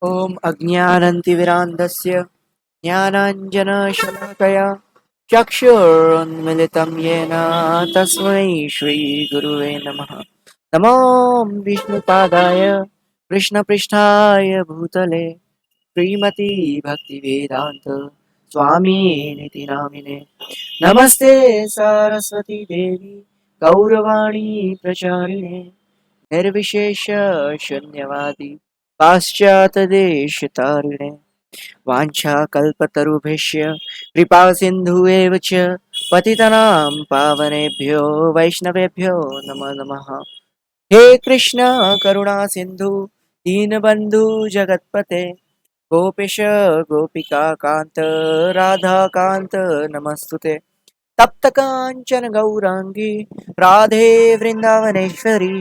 ॐ अज्ञानन्तिविरान्धस्य ज्ञानाञ्जनशलाकया चक्षुरुन्मिलितं येन तस्मै श्रीगुरुवे नमः। नमो विष्णुपादाय कृष्णपृष्ठाय भूतले श्रीमती भक्तिवेदान्त स्वामिनिति नामिने। नमस्ते सरस्वती देवी गौरवाणी प्रचारिणे निर्विशेष शून्यवादी पाश्चात्यदेशतारिणे वाञ्छाकल्पतरुभ्यश्च कृपासिन्धुएव च पतितनां पावनेभ्यो वैष्णवेभ्यो नमो नमः। हे कृष्ण करुणा सिन्धु दीनबन्धु जगत्पते गोपेश गोपिका कान्त राधाकान्त नमस्तुते। तप्त कांचन गौरांगी राधे वृंदावनेश्वरी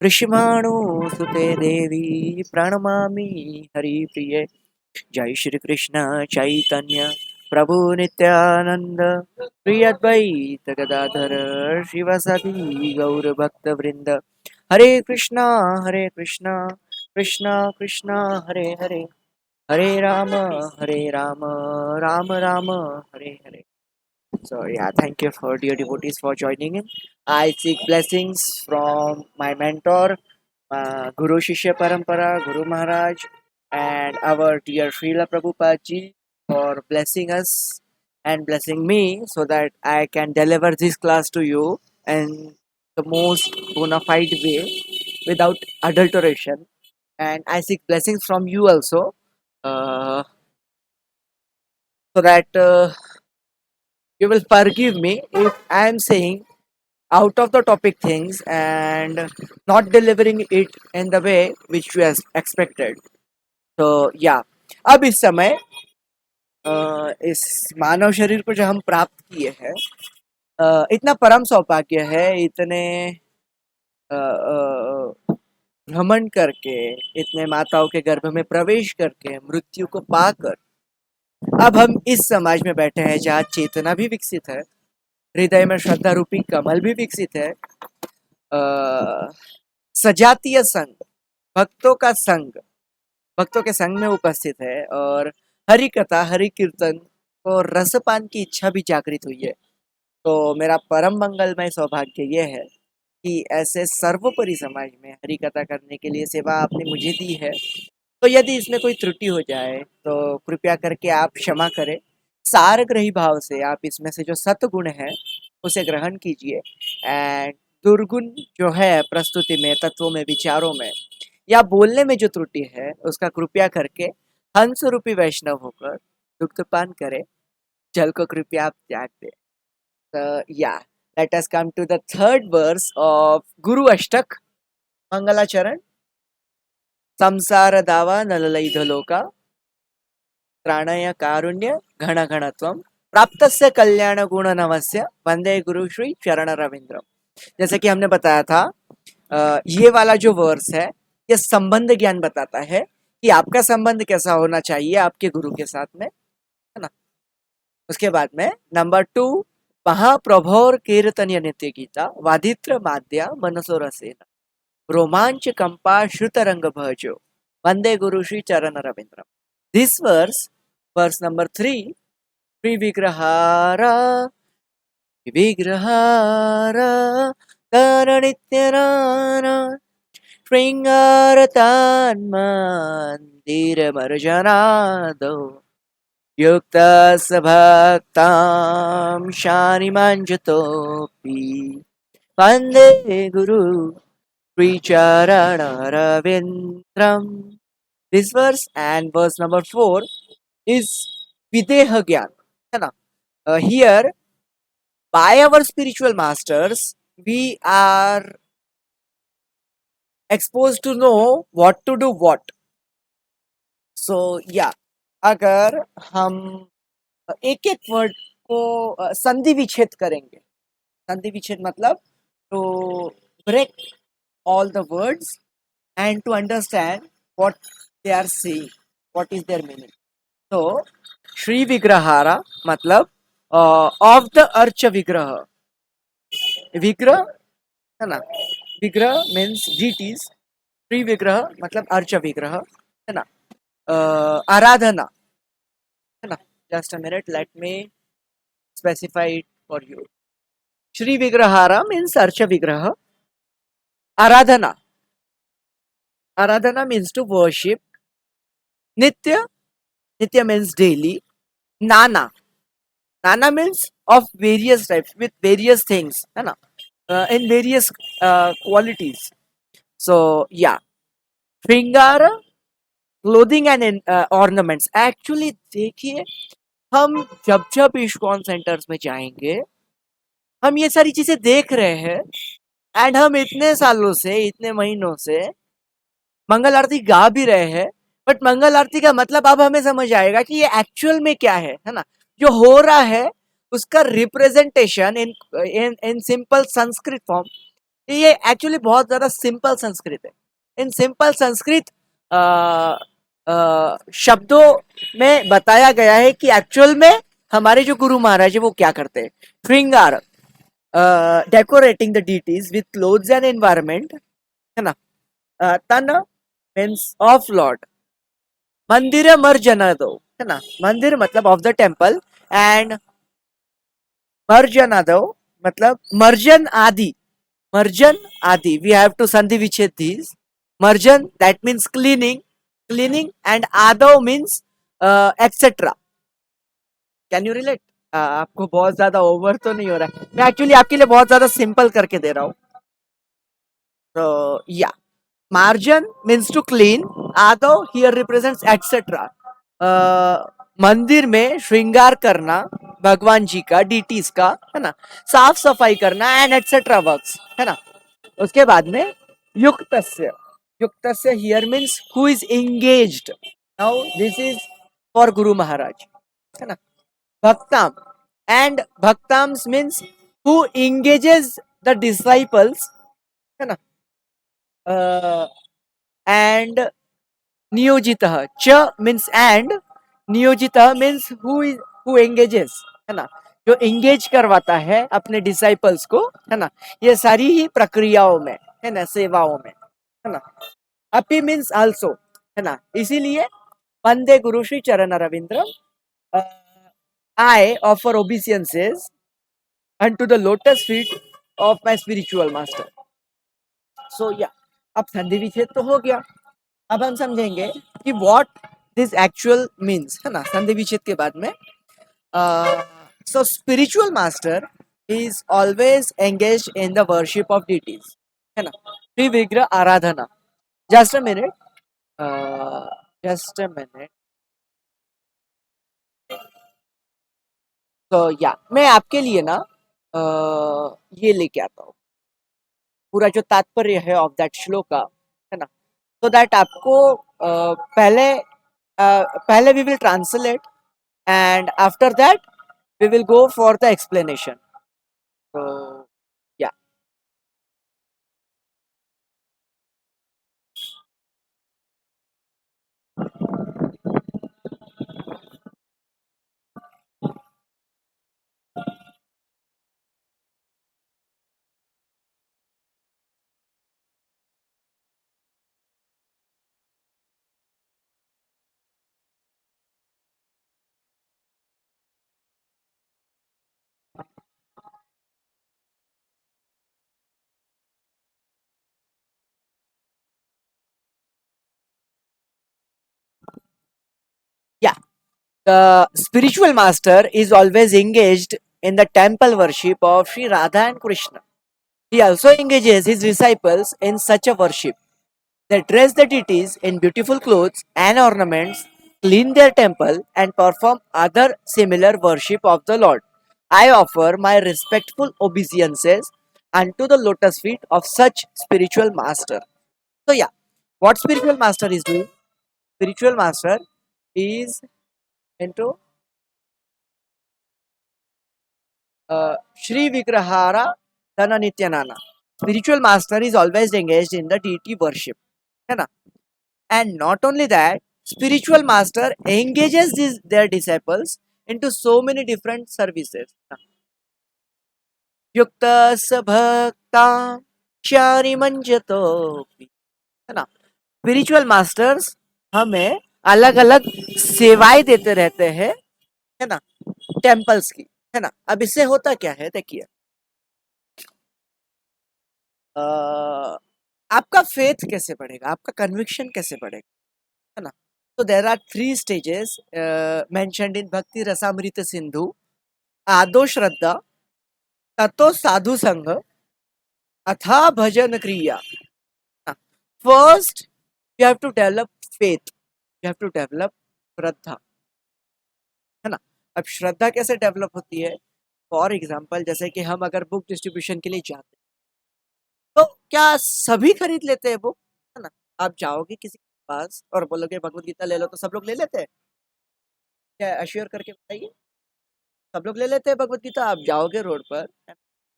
कृष्णाणुसुते देवी प्रणमामि हरिप्रिये। जय श्री कृष्ण चैतन्य प्रभु नित्यानंद श्री अद्वैत गदाधर शिवसदि गौर भक्त वृंद। हरे Krishna Krishna Krishna Hare Hare Hare Ram Ram Ram Hare Hare. So yeah, thank you for dear devotees for joining in. I seek blessings from my mentor, Guru Shishya Parampara, Guru Maharaj, and our dear Srila Prabhupada ji for blessing us and blessing me so that I can deliver this class to you in the most bona fide way without adulteration. And I seek blessings from you also, so that you will forgive me if I am saying out of the topic things and not delivering it in the way which you has expected. तो या अब इस समय इस मानव शरीर को जो हम प्राप्त किए हैं, इतना परम सौभाग्य है, इतने भ्रमण करके, इतने माताओं के गर्भ में प्रवेश करके, मृत्यु को पाकर अब हम इस समाज में बैठे हैं जहाँ चेतना भी विकसित है, हृदय में श्रद्धा रूपी कमल भी विकसित है, सजातीय संघ, भक्तों का संघ, भक्तों के संग में उपस्थित है और हरि कथा हरि कीर्तन और रसपान की इच्छा भी जागृत हुई है। तो मेरा परम मंगलमय सौभाग्य ये है कि ऐसे सर्वोपरि समाज में हरि कथा करने के लिए सेवा आपने मुझे दी है। तो यदि इसमें कोई त्रुटि हो जाए तो कृपया करके आप क्षमा करें। सारग्रही भाव से आप इसमें से जो सतगुण है उसे ग्रहण कीजिए एंड दुर्गुण जो है प्रस्तुति में, तत्वों में, विचारों में या बोलने में जो त्रुटि है उसका कृपया करके हंस रूपी वैष्णव होकर दुग्धपान करे, जल को कृपया आप त्याग दे। या let us come to the third verse of Guru Ashtak मंगलाचरण। संसार दावा नललैधलोका त्राणय कारुण्य घन घनत्वम प्राप्तस्य कल्याण गुण नवस्य वंदे गुरु श्री चरण रविंद्रम। जैसे कि हमने बताया था, ये वाला जो वर्स है ये संबंध ज्ञान बताता है कि आपका संबंध कैसा होना चाहिए आपके गुरु के साथ में, है ना। उसके बाद में नंबर 2, महाप्रभोर कीर्तन्य नित्य गीता वादित्र माद्या मनसो रसेन रोमांच कंपा श्रुत रंग भजो वंदे गुरु श्री चरण रविंद्र। दिस वर्स नंबर 3, श्री विग्रहारा विग्रहारा नित्य शृङ्गारतान्मन्दिरमर्जनादौ युक्तसभक्तां शानिमञ्जतोऽपि वन्दे गुरु श्रीचरणरविन्द्रम्। This verse and verse number 4 is Videha Gyan, है ना। Here, by our spiritual masters, we are exposed to know what to do what. सो या अगर हम एक एक वर्ड को संधि विच्छेद करेंगे, संधि विच्छेद मतलब to break all the words and to understand what they are saying, what is their meaning. तो श्री विग्रहारा मतलब ऑफ द अर्च विग्रह, विग्रह है ना, विग्रह मीन्स डीटीज, श्री विग्रह मतलब अर्च विग्रह, है ना। आराधना, है ना. Just a minute, let me specify it for you. श्री विग्रहारा मीन्स अर्च विग्रह. आराधना, आराधना means to worship. Nitya, Nitya means daily. Nana, Nana means of various types with various things, है ना, in various qualities. So yeah, Shringara, clothing and ornaments. Actually देखिए, हम जब जब इस्कॉन सेंटर्स में जाएंगे, हम ये सारी चीजें देख रहे हैं. एंड हम इतने सालों से, इतने महीनों से मंगल आरती गा भी रहे हैं. बट मंगल आरती का मतलब अब हमें समझ आएगा कि ये एक्चुअल में क्या है ना, जो हो रहा है उसका representation in in in simple Sanskrit form. ये एक्चुअली बहुत ज्यादा सिंपल संस्कृत है. इन सिंपल संस्कृत शब्दों में बताया गया है कि एक्चुअल में हमारे जो गुरु महाराज है वो क्या करते हैं. श्रृंगार, decorating the deities with clothes and environment, है ना. तन मीन्स ऑफ लॉर्ड. मंदिर मर्जना दो, है ना. मंदिर मतलब ऑफ द टेम्पल. एंड मर्जना दो मतलब मर्जन आदि. Marjan Adi. We have to Sandhi Vichhed these. Marjan, that means cleaning. Cleaning. And Adav means etc. Can you relate? आपको बहुत ज्यादा ओवर तो नहीं हो रहा है. मैं एक्चुअली आपके लिए बहुत ज्यादा सिंपल करके दे रहा हूँ. तो या मार्जन मीन्स टू क्लीन. आदव हियर रिप्रेजेंट्स etc. मंदिर में श्रृंगार करना भगवान जी का, डीटीज का, है ना. साफ सफाई करना एंड etc वर्क्स, है ना. उसके बाद में युक्तस्य. युक्तस्य here means who is engaged. Now this is for Guru Maharaj, है ना. भक्ताम, एंड भक्ताम्स means who engages the disciples, है ना. एंड नियोजितः च मीन्स एंड. नियोजितः मीन्स हु एंगेजेस, है ना, जो एंगेज करवाता है अपने डिसाइपल्स को, है ना, ये सारी ही प्रक्रियाओं में, है ना, सेवाओं में, है ना. अपी मीन्स आल्सो, है ना. इसीलिए वंदे गुरु श्री चरण रविंद्र, I offer obeisances unto the lotus feet of my spiritual master. So yeah, अब संधि विच्छेद तो हो गया. अब हम समझेंगे कि व्हाट दिस एक्चुअल मीन्स, है ना, संधि विच्छेद के बाद में. So spiritual master is always engage in the worship of deities, है ना. श्री विग्रह आराधना. Just a minute, just a minute. तो या मैं आपके लिए ना ये लेके आता हूँ, पूरा जो तात्पर्य है ऑफ दैट श्लोका, है ना. तो दैट आपको पहले we will translate and after that we will go for the explanation. So yeah, yeah, the spiritual master is always engaged in the temple worship of Sri Radha and Krishna. He also engages his disciples in such a worship. They dress the deities in beautiful clothes and ornaments, clean their temple, and perform other similar worship of the Lord. I offer my respectful obeisances unto the lotus feet of such spiritual master. So yeah, what spiritual master is doing? Spiritual master is into Shri Vigrahara Dana Nityanana. Spiritual master is always engaged in the deity worship, है ना. And not only that, spiritual master engages their disciples into so many different services. Yukta sabhakta shari manjato, है ना. Spiritual masters हमें अलग अलग सेवाएं देते रहते हैं, है ना, टेम्पल्स की, है ना। अब इससे होता क्या है, देखिए, आपका फेथ कैसे बढ़ेगा, आपका कन्विक्शन कैसे बढ़ेगा, है ना। तो there are 3 stages mentioned in Bhakti Rasamrita Sindhu: आदो श्रद्धा, ततो साधु संग, अथा भजन क्रिया। First you have to develop faith, you have to develop श्रद्धा, है ना। अब श्रद्धा कैसे डेवलप होती है? फॉर एग्जाम्पल, जैसे कि हम अगर बुक डिस्ट्रीब्यूशन के लिए जाते हैं, तो क्या सभी खरीद लेते हैं बुक, है ना। आप जाओगे किसी के पास और बोलोगे भगवत गीता ले लो, तो सब लोग ले लेते हैं? क्या अश्योर करके बताइए, सब लोग ले लेते हैं भगवत गीता? आप जाओगे रोड पर,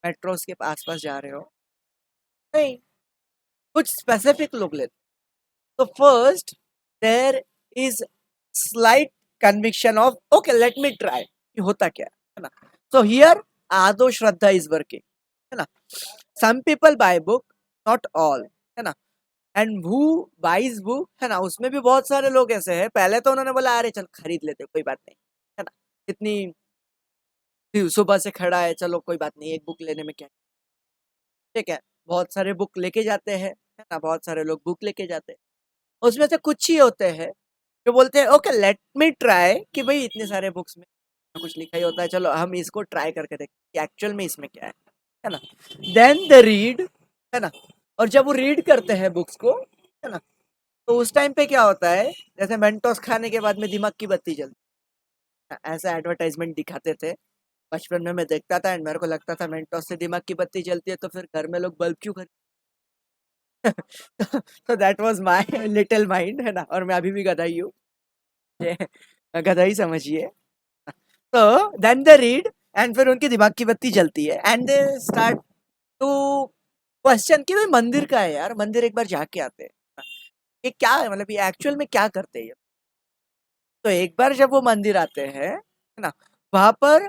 मेट्रोस के आसपास जा रहे हो, नहीं, कुछ स्पेसिफिक लोग लेते हैं। तो first there is slight conviction of okay let me try, कि होता क्या है ना। सो हियर आदो श्रद्धा इज वर्किंग, है ना। Some people buy book, not all, है ना। एंड हु बाइज बुक, है ना, उसमें भी बहुत सारे लोग ऐसे हैं, पहले तो उन्होंने बोला अरे चल खरीद लेते कोई बात नहीं, है ना, इतनी सुबह से खड़ा है, चलो कोई बात नहीं, एक बुक लेने में क्या, ठीक है। बहुत सारे बुक लेके जाते हैं, है ना, बहुत सारे लोग बुक लेके जाते हैं, उसमें से कुछ ही होते हैं जो बोलते हैं ओके लेट मी ट्राई, कि भाई इतने सारे बुक्स में कुछ लिखा ही होता है, चलो हम इसको ट्राई करके देखते कि एक्चुअल में इसमें क्या है ना। देन द रीड, है ना। और जब वो रीड करते हैं बुक्स को, है ना, तो उस टाइम पे क्या होता है, जैसे मेंटोस खाने के बाद में दिमाग की बत्ती जलती है, ऐसा एडवर्टाइजमेंट दिखाते थे बचपन में, मैं देखता था एंड मेरे को लगता था मेंटोस से दिमाग की बत्ती जलती है, तो फिर घर में लोग बल्ब क्यों खरीद तो that was my little mind, है ना। और मैं अभी भी गधा ही हूँ, गधा ही समझिए। तो देन दे रीड एंड फिर उनकी दिमाग की बत्ती जलती है and they start to question कि भाई मंदिर का है यार, मंदिर एक बार जाके आते हैं, ये क्या है, मतलब ये एक्चुअल में क्या करते हैं। तो एक बार जब वो मंदिर आते हैं, है ना, वहां पर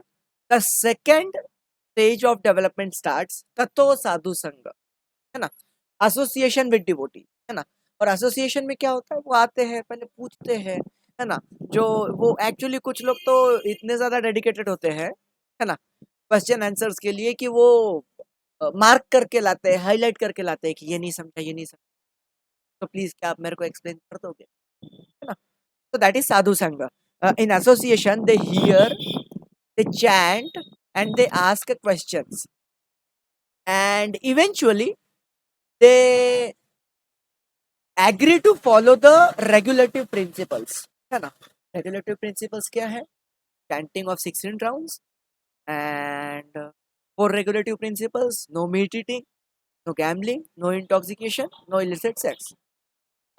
the second stage of development starts, ततो साधु संग, है ना, एसोसिएशन विद डिवोटी, है ना। और एसोसिएशन में क्या होता है, वो आते हैं पहले पूछते हैं, है ना, जो वो एक्चुअली कुछ लोग तो इतने ज्यादा डेडिकेटेड होते हैं, है ना, क्वेश्चन आंसर्स के लिए, कि वो मार्क करके लाते हैं, हाईलाइट करके लाते हैं कि ये नहीं समझा, ये नहीं समझा, तो प्लीज क्या आप मेरे को एक्सप्लेन कर दोगे, है ना। So that is sadhu sangha. In association, they hear, they chant, and they ask questions, and eventually they agree to follow the regulative principles, है ना। regulative principles क्या है? chanting of 16 rounds and for regulative principles, no meat eating, no gambling, no intoxication, no illicit sex.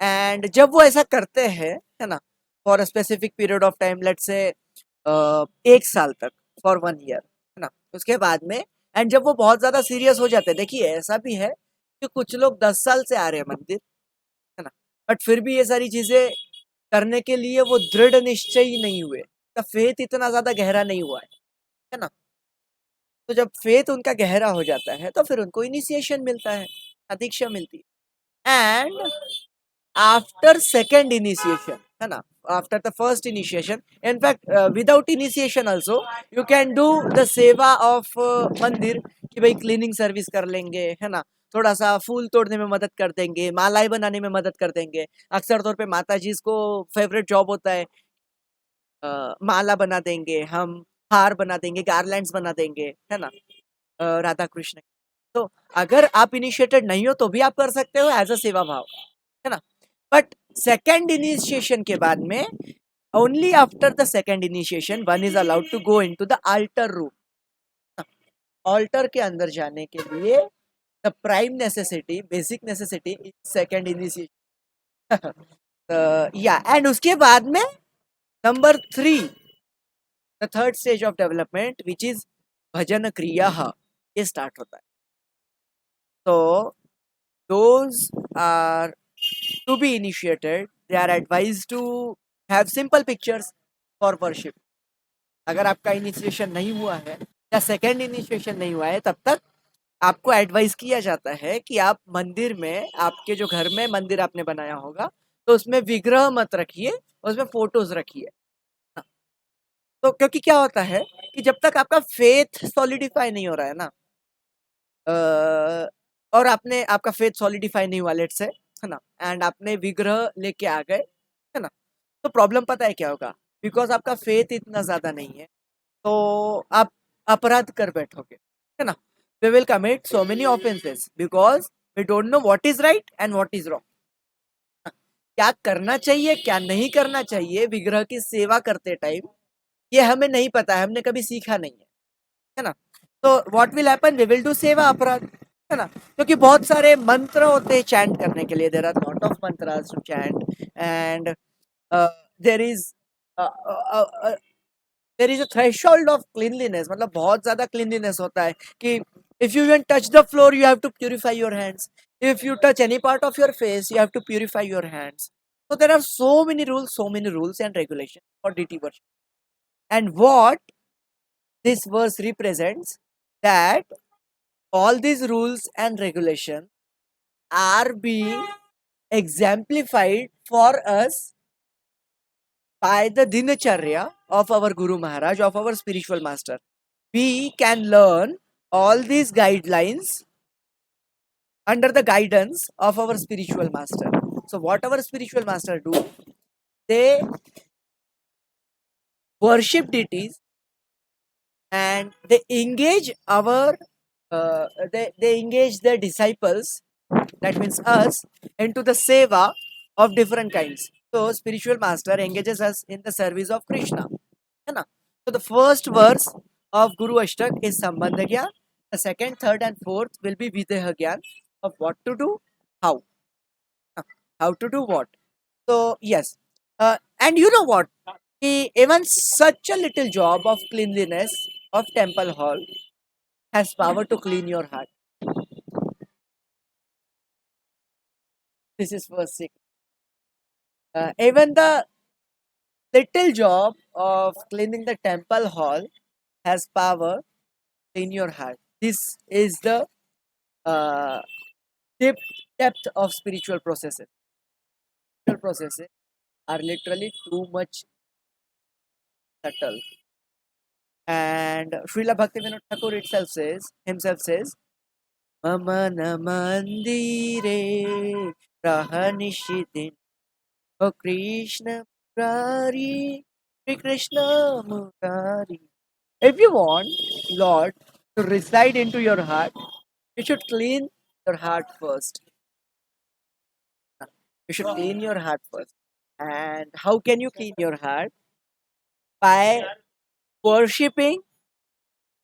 And जब वो ऐसा करते हैं, है ना, for a specific period of time, let's say 1 साल तक, फॉर 1 ईयर, है ना, उसके बाद में, एंड जब वो बहुत ज्यादा सीरियस हो जाते हैं, देखिए ऐसा भी है कि कुछ लोग 10 साल से आ रहे हैं मंदिर, है ना, बट फिर भी ये सारी चीजें करने के लिए वो दृढ़ निश्चय ही नहीं हुए, का फेथ इतना ज्यादा गहरा नहीं हुआ है ना। तो जब फेथ उनका गहरा हो जाता है, तो फिर उनको इनिशिएशन मिलता है, दीक्षा मिलती है। एंड आफ्टर सेकेंड इनिशिएशन, है ना, after the first initiation, in fact without initiation also you can do the सेवा ऑफ मंदिर, कि भाई क्लीनिंग सर्विस कर लेंगे, है ना, थोड़ा सा फूल तोड़ने में मदद कर देंगे, मालाएं बनाने में मदद कर देंगे। अक्सर तौर पे माता जी को फेवरेट जॉब होता है, माला बना देंगे हम, हार बना देंगे, गार्लैंड्स बना देंगे, है ना, राधा कृष्ण। तो अगर आप इनिशिएटेड नहीं हो तो भी आप कर सकते हो एज अ सेवा भाव, है ना। बट सेकेंड इनिशिएशन के बाद में, only after the second initiation one is allowed to go into the altar room. Altar के अंदर जाने के लिए the prime necessity, basic necessity is second initiation. या एंड उसके बाद में number 3, the third stage of development which is भजन क्रिया, ये स्टार्ट होता है। तो those are to be initiated, they are advised to have simple pictures for worship. अगर आपका इनिशिएशन नहीं हुआ है या सेकेंड इनिशिएशन नहीं हुआ है, तब तक आपको एडवाइस किया जाता है कि आप मंदिर में, आपके जो घर में मंदिर आपने बनाया होगा, तो उसमें विग्रह मत रखिए, उसमें फोटोज रखिए। हाँ, तो क्योंकि क्या होता है कि जब तक आपका फेथ सॉलिडिफाई नहीं हो रहा है ना, और आपने आपका फेथ सॉलिडिफाई नहीं हुआ लेट से, है ना, एंड आपने विग्रह लेके आ गए, है ना, तो प्रॉब्लम पता है क्या होगा? बिकॉज आपका फेथ इतना ज्यादा नहीं है, तो आप अपराध कर बैठोगे, है ना। We will commit so many offences because we don't know what is right and what is wrong. क्या करना चाहिए क्या नहीं करना चाहिए विग्रह की सेवा करते टाइम, ये हमें नहीं पता है, हमने कभी सीखा नहीं है ना। तो what will happen, we will do सेवा अपराध, है ना। क्योंकि बहुत सारे मंत्र होते हैं चैंट करने के लिए, there are lot of mantras to chant, and there is there is a threshold of cleanliness, मतलब बहुत ज्यादा क्लीनलीनेस होता है कि if you even touch the floor you have to purify your hands, if you touch any part of your face you have to purify your hands. So there are so many rules and regulations for DT worship. And what this verse represents, that all these rules and regulations are being exemplified for us by the dinacharya of our Guru Maharaj, of our spiritual master. We can learn all these guidelines under the guidance of our spiritual master. So what our spiritual master do, they worship deities and they engage our they engage their disciples, that means us, into the seva of different kinds. So spiritual master engages us in the service of Krishna, है ना. So the first verse of Guru Ashtak is Sambandha Gyan. The second, third and fourth will be Videha Gyan, of what to do, how. How to do what. So yes, and you know what, even such a little job of cleanliness of temple hall has power to clean your heart. This is verse 6. Even the little job of cleaning the temple hall has power in your heart. This is the uh, deep depth of spiritual processes. Spiritual processes are literally too much subtle. And Srila Bhaktivinoda Thakur himself says, Mama Namandire Rahanishidin, O Krishna Murari, Shri Krishna Murari. If you want Lord to reside into your heart, you should clean your heart first. You should clean your heart first. And how can you clean your heart? By worshipping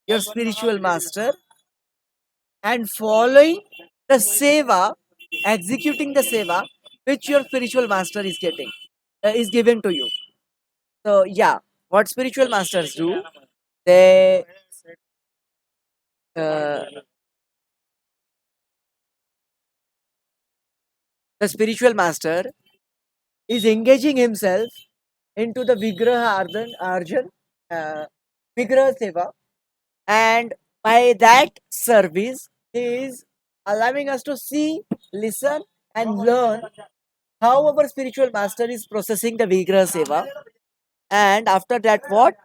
your spiritual master and following the seva, executing the seva which your spiritual master is getting, is given to you. So yeah, what spiritual masters do, they uh, the spiritual master is engaging himself into the Vigraha Arjan, uh, Vigraha Seva, and by that service, he is allowing us to see, listen, and learn how our spiritual master is processing the Vigraha Seva. And after that, what?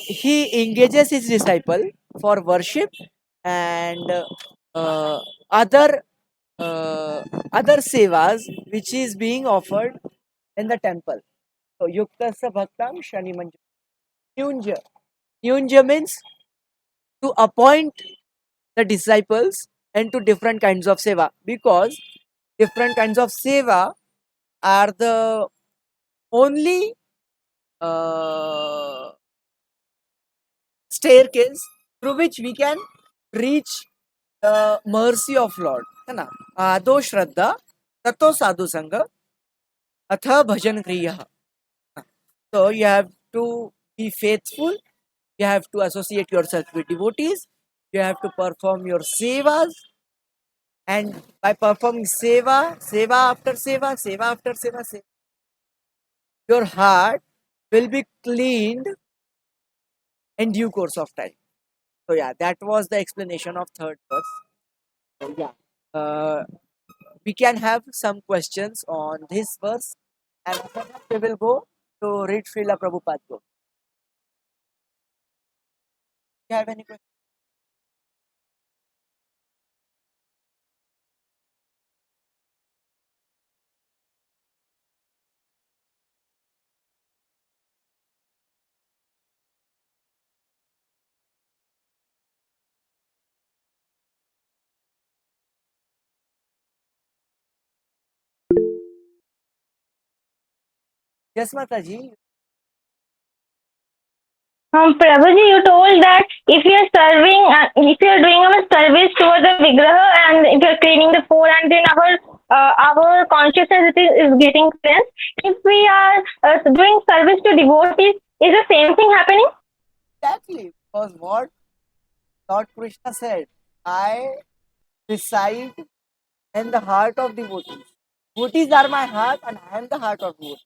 He engages his disciple for worship and uh, other uh, other sevas which is being offered in the temple. So Yuktasya Bhaktam Shani Manju. Nyunja. Nyunja means to appoint the disciples into different kinds of seva, because different kinds of seva are the only uh, staircase through which we can reach the mercy of Lord. है ना? आदो श्रद्धा ततो साधु संग अथ भजन क्रिया. So you have to be faithful. You have to associate yourself with devotees. You have to perform your sevas, and by performing seva after seva, your heart will be cleaned in due course of time. So yeah, that was the explanation of third verse. So yeah, uh, we can have some questions on this verse, and after that we will go to read Srila Prabhupada book. Do you have any questions? Yes, Mataji. Prabhuji, you told that if you're serving, if you're doing our service toward the Vigraha and if you're cleaning the floor and then our consciousness is getting cleansed, if we are doing service to devotees, is the same thing happening? Exactly. Because what Lord Krishna said, I reside in the heart of devotees. Devotees are my heart and I am the heart of devotees.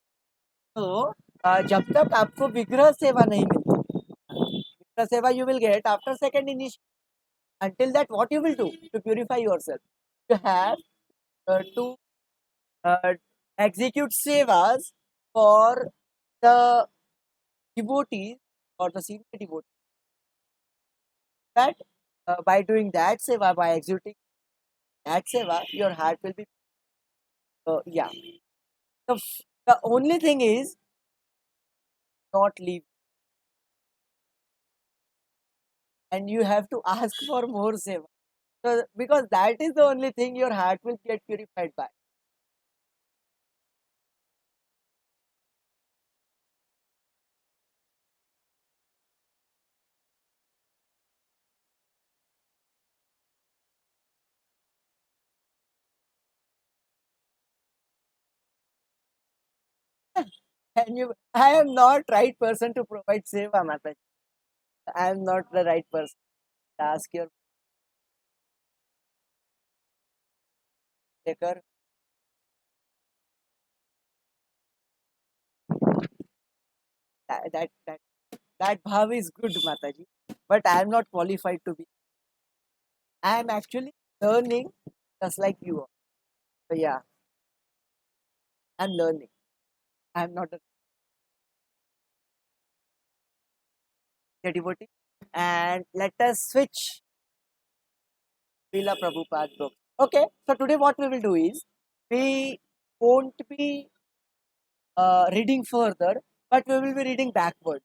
So, जब तक आपको विग्रह सेवा नहीं मिलती, विग्रह सेवा you will get after second initiation. Until that, what you will do to purify yourself? You have to uh, execute sevas for the devotees or the senior devotees. That by doing that seva, by executing that seva, your heart will be yeah. The only thing is not leave, and you have to ask for more seva. So because that is the only thing your heart will get purified by. And you, I am not right person to provide seva, Mataji. I am not the right person. Ask your taker. That that bhav is good, Mataji. But I am not qualified to be. I am actually learning just like you are. So yeah, I'm learning. I'm not a devotee. And let us switch Srila Prabhupada book. Okay, so today what we will do is we won't be reading further, but we will be reading backward.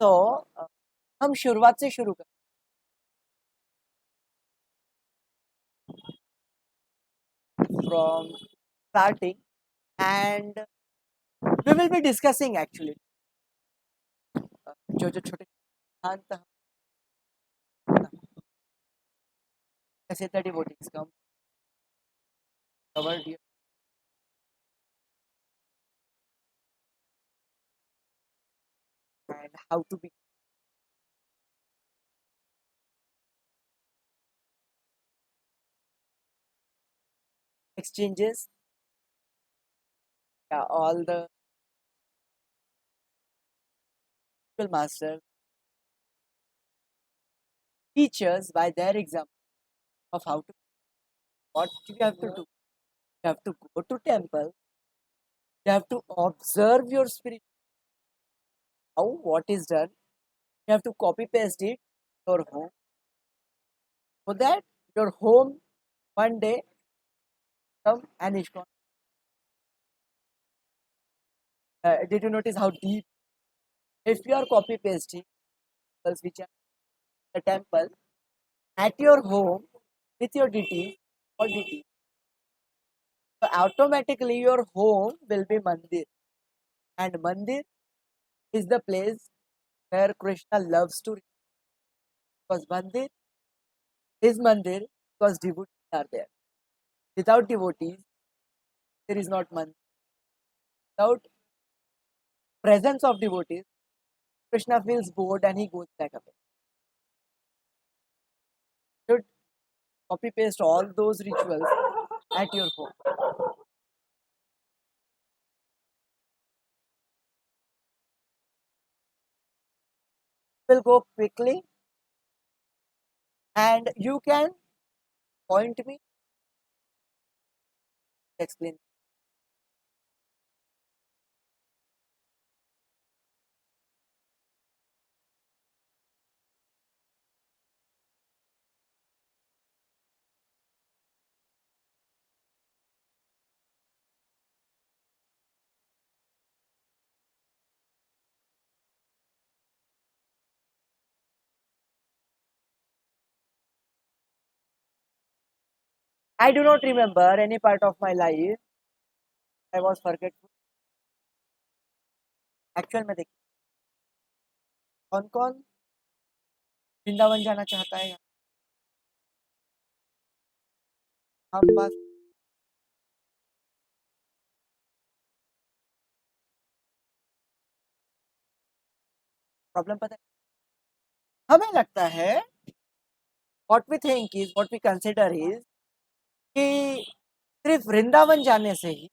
So हम शुरुआत से शुरू करें from starting, and we will be discussing actually जो जो छोटे सिद्धांत कैसे the devotees come covered here and how to be exchanges, all the masters teach us by their example of how to what you have to do. You have to go to temple. You have to observe your spirit. How what is done. You have to copy paste it your home. So that your home one day come and ISKCON. Did you notice how deep? If you are copy pasting which are the temple at your home with your DT or DT, so automatically your home will be mandir, and mandir is the place where Krishna loves to. Because mandir is mandir because devotees are there. Without devotees, there is not mandir. Without presence of devotees, Krishna feels bored and he goes back away. You should copy paste all those rituals at your home. We'll go quickly, and you can point me explain. I do not remember any part of my life I was forgetful. Actual में देखिए कौन कौन वृंदावन जाना चाहता है हम पास problem पता है हमें लगता है what we think is what we consider is कि सिर्फ वृंदावन जाने से ही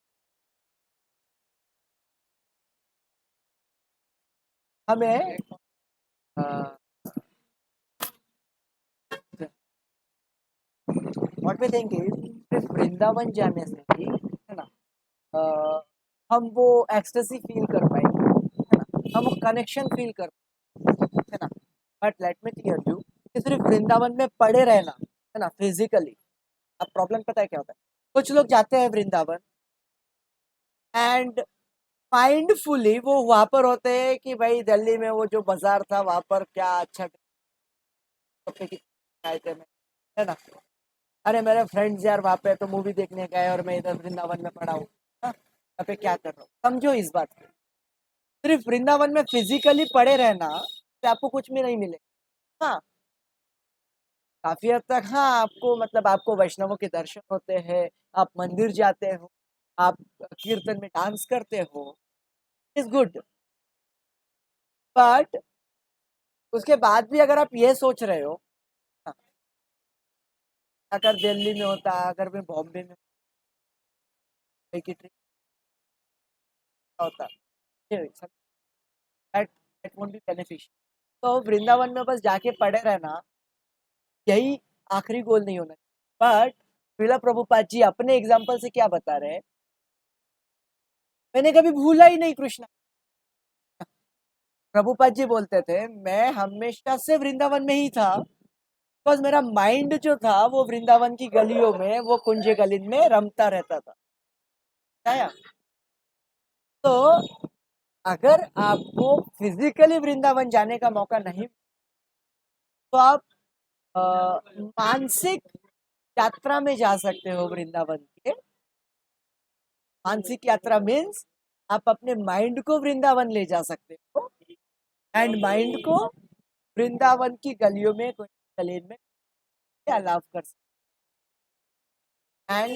हमें व्हाट वी थिंक इज सिर्फ वृंदावन जाने से ही है ना हम वो एक्सटेसी फील कर पाएंगे है ना हम वो कनेक्शन फील कर पाएंगे है ना but let me clear you कि सिर्फ वृंदावन में पड़े रहना है ना फिजिकली अब प्रॉब्लम पता है क्या होता है कुछ लोग जाते हैं वृंदावन एंड माइंडफुली वो वहां पर होते हैं कि भाई दिल्ली में वो जो बाजार था वहां पर क्या अच्छा आए थे है ना अरे मेरे फ्रेंड्स यार वहां पे तो मूवी देखने गए और मैं इधर वृंदावन में पड़ा हूँ यहाँ पे क्या कर रहा हूँ समझो इस बात को सिर्फ वृंदावन में फिजिकली पड़े रहना से आपको कुछ भी नहीं मिलेगा हाँ काफी हद तक हाँ आपको मतलब आपको वैष्णवों के दर्शन होते हैं आप मंदिर जाते हो आप कीर्तन में डांस करते हो इज गुड बट उसके बाद भी अगर आप ये सोच रहे हो हाँ, अगर दिल्ली में होता अगर मैं बॉम्बे में की ट्रिप होता दैट वोंट बी बेनिफिशियल तो वृंदावन में बस जाके पड़े रहना यही आखिरी गोल नहीं होना बट श्रीला प्रभुपाद जी अपने एग्जाम्पल से क्या बता रहे हैं मैंने कभी भूला ही नहीं कृष्ण प्रभुपाद जी बोलते थे मैं हमेशा से वृंदावन में ही था बस मेरा माइंड जो था वो वृंदावन की गलियों में वो कुंज गलिन में रमता रहता था आया तो अगर आपको फिजिकली वृंदावन जाने का मौका नहीं तो आप मानसिक यात्रा में जा सकते हो वृंदावन के मानसिक यात्रा मीन्स आप अपने माइंड को वृंदावन ले जा सकते हो एंड माइंड को वृंदावन की गलियों में गली में अलाव कर सकते and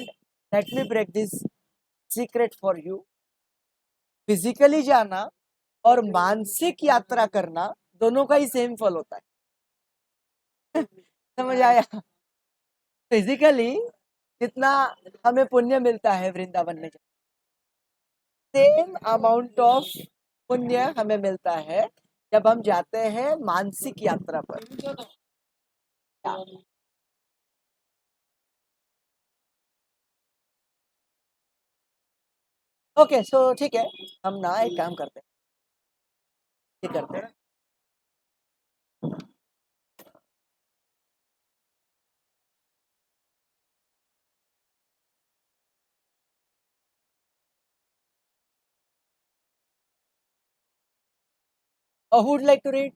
let me break this secret for you physically जाना और मानसिक यात्रा करना दोनों का ही सेम फल होता है समझ आया फिजिकली जितना हमें पुण्य मिलता है वृंदावन में सेम अमाउंट ऑफ पुण्य हमें मिलता है जब हम जाते हैं मानसिक यात्रा पर ओके सो ठीक है हम ना एक काम करते हैं ये करते हैं who would like to read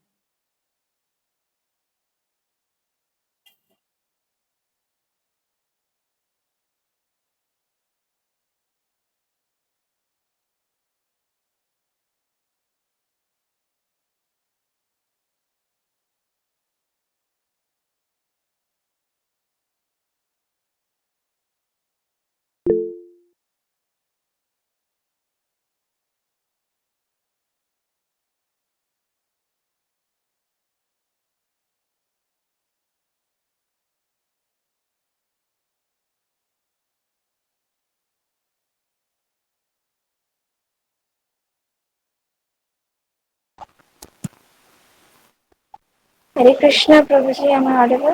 Hare Krishna, Prabhuji, am I audible?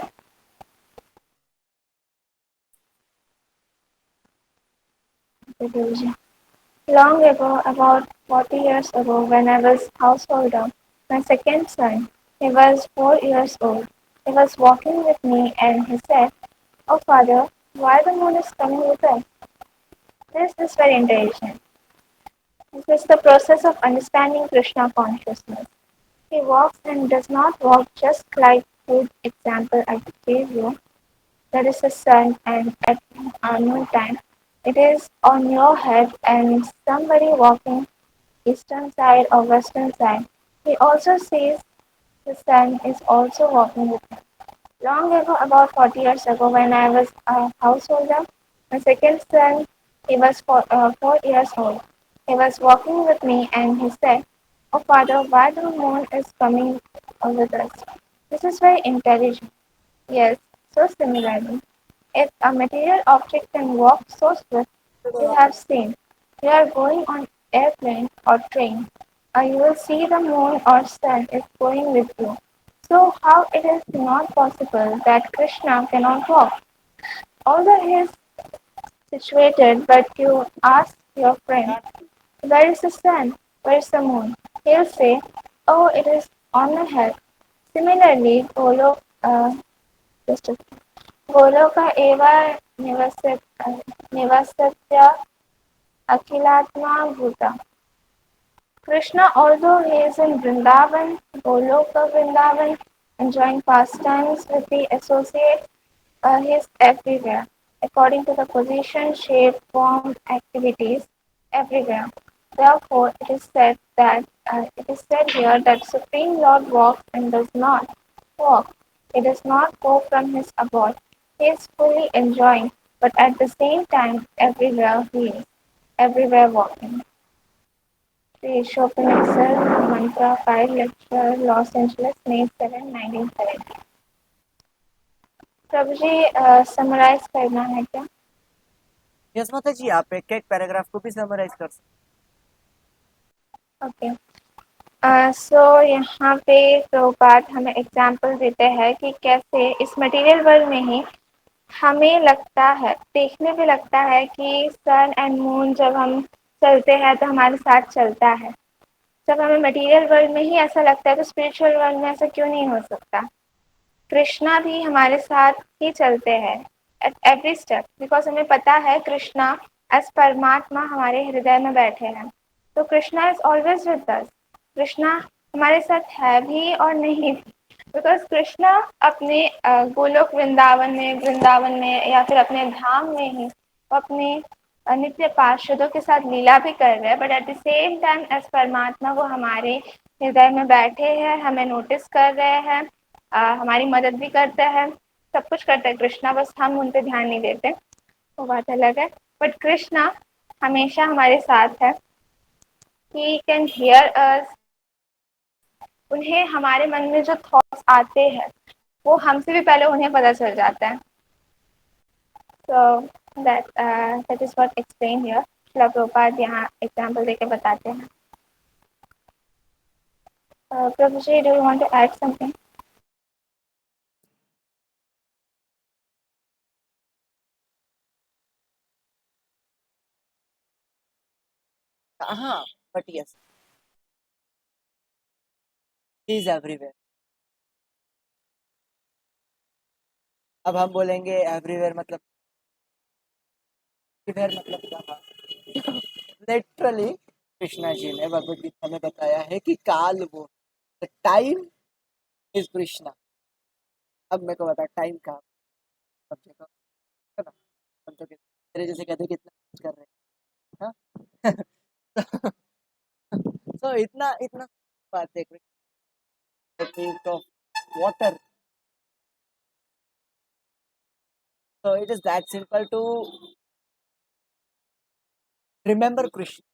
Delusion. Long ago, about 40 years ago, when I was householder, my second son, he was 4 years old. He was walking with me and he said, "Oh father, why the moon is coming with us?" This is very intelligent. This is the process of understanding Krishna consciousness. He walks and does not walk just like the example I gave you. There is a sun and at noon time. It is on your head and somebody walking eastern side or western side. He also sees the sun is also walking with him. Long ago, about 40 years ago, when I was a householder, my second son, he was 4 years old. He was walking with me and he said, "Oh father, why the moon is coming with us?" This is very intelligent. Yes, so similarly, if a material object can walk so swift, you have seen, you are going on airplane or train, you will see the moon or sun is going with you. So how it is not possible that Krishna cannot walk? Although he is situated, but you ask your friend, where is the sun? Where is the moon? He'll say, oh, it is on my head. Similarly, just a Golok एव निवसत्य अखिलात्मा भूता. Krishna, although he is in Vrindavan, Goloka Vrindavan, enjoying pastimes with the associates, he is everywhere, according to the position, shape, form, activities, everywhere. Therefore, it is said here that Supreme Lord walks and does not walk. He does not go from his abode. He is fully enjoying, but at the same time, everywhere he is, everywhere walking. Sri Shopanexer, Mantra 5 lecture, Los Angeles, May 7, 1970. Prabhu ji summarise करना है क्या? Yes माता जी, आप एक एक paragraph को भी summarise कर सकते. ओके. सो यहाँ पे प्रभुपाद हमें एग्जाम्पल देते हैं कि कैसे इस मटेरियल वर्ल्ड में ही हमें लगता है, देखने में लगता है कि सन एंड मून जब हम चलते हैं तो हमारे साथ चलता है. जब हमें मटेरियल वर्ल्ड में ही ऐसा लगता है तो स्पिरिचुअल वर्ल्ड में ऐसा क्यों नहीं हो सकता? कृष्णा भी हमारे साथ ही चलते हैं एट एवरी स्टेप, बिकॉज हमें पता है कृष्णा एज परमात्मा हमारे हृदय में बैठे हैं. तो Krishna is always with us. Krishna हमारे साथ है भी और नहीं भी, बिकॉज कृष्णा अपने गोलोक वृंदावन में या फिर अपने धाम में ही अपने नित्य पार्षदों के साथ लीला भी कर रहे हैं, but at the same time as परमात्मा वो हमारे हृदय में बैठे हैं, हमें नोटिस कर रहे हैं, हमारी मदद भी करते हैं, सब कुछ करते हैं कृष्णा, बस हम उन पर ध्यान नहीं देते, वो बात अलग है. बट कृष्णा हमेशा हमारे साथ है. ही कैन हियर अस. उन्हें हमारे मन में जो थॉट्स आते हैं वो हमसे भी पहले उन्हें पता चल जाता है. So that is what explain here. Srila Prabhupada यहाँ एग्जाम्पल देके बताते हैं. प्रभु जी, do you want to add something? हाँ, but yes, he is everywhere. अब हम बोलेंगे एवरीवेयर मतलब एवरीवेयर मतलब कहाँ? लिटरली कृष्णा जी ने भगवद गीता में बताया है कि काल वो, टाइम इज कृष्णा. अब मेरे को बता टाइम का सब जगह है ना. हम तो तेरे जैसे कहते कितना कुछ कर रहे हैं, हाँ. तो इतना इतना बात है. Water. So it is that simple to remember Krishna.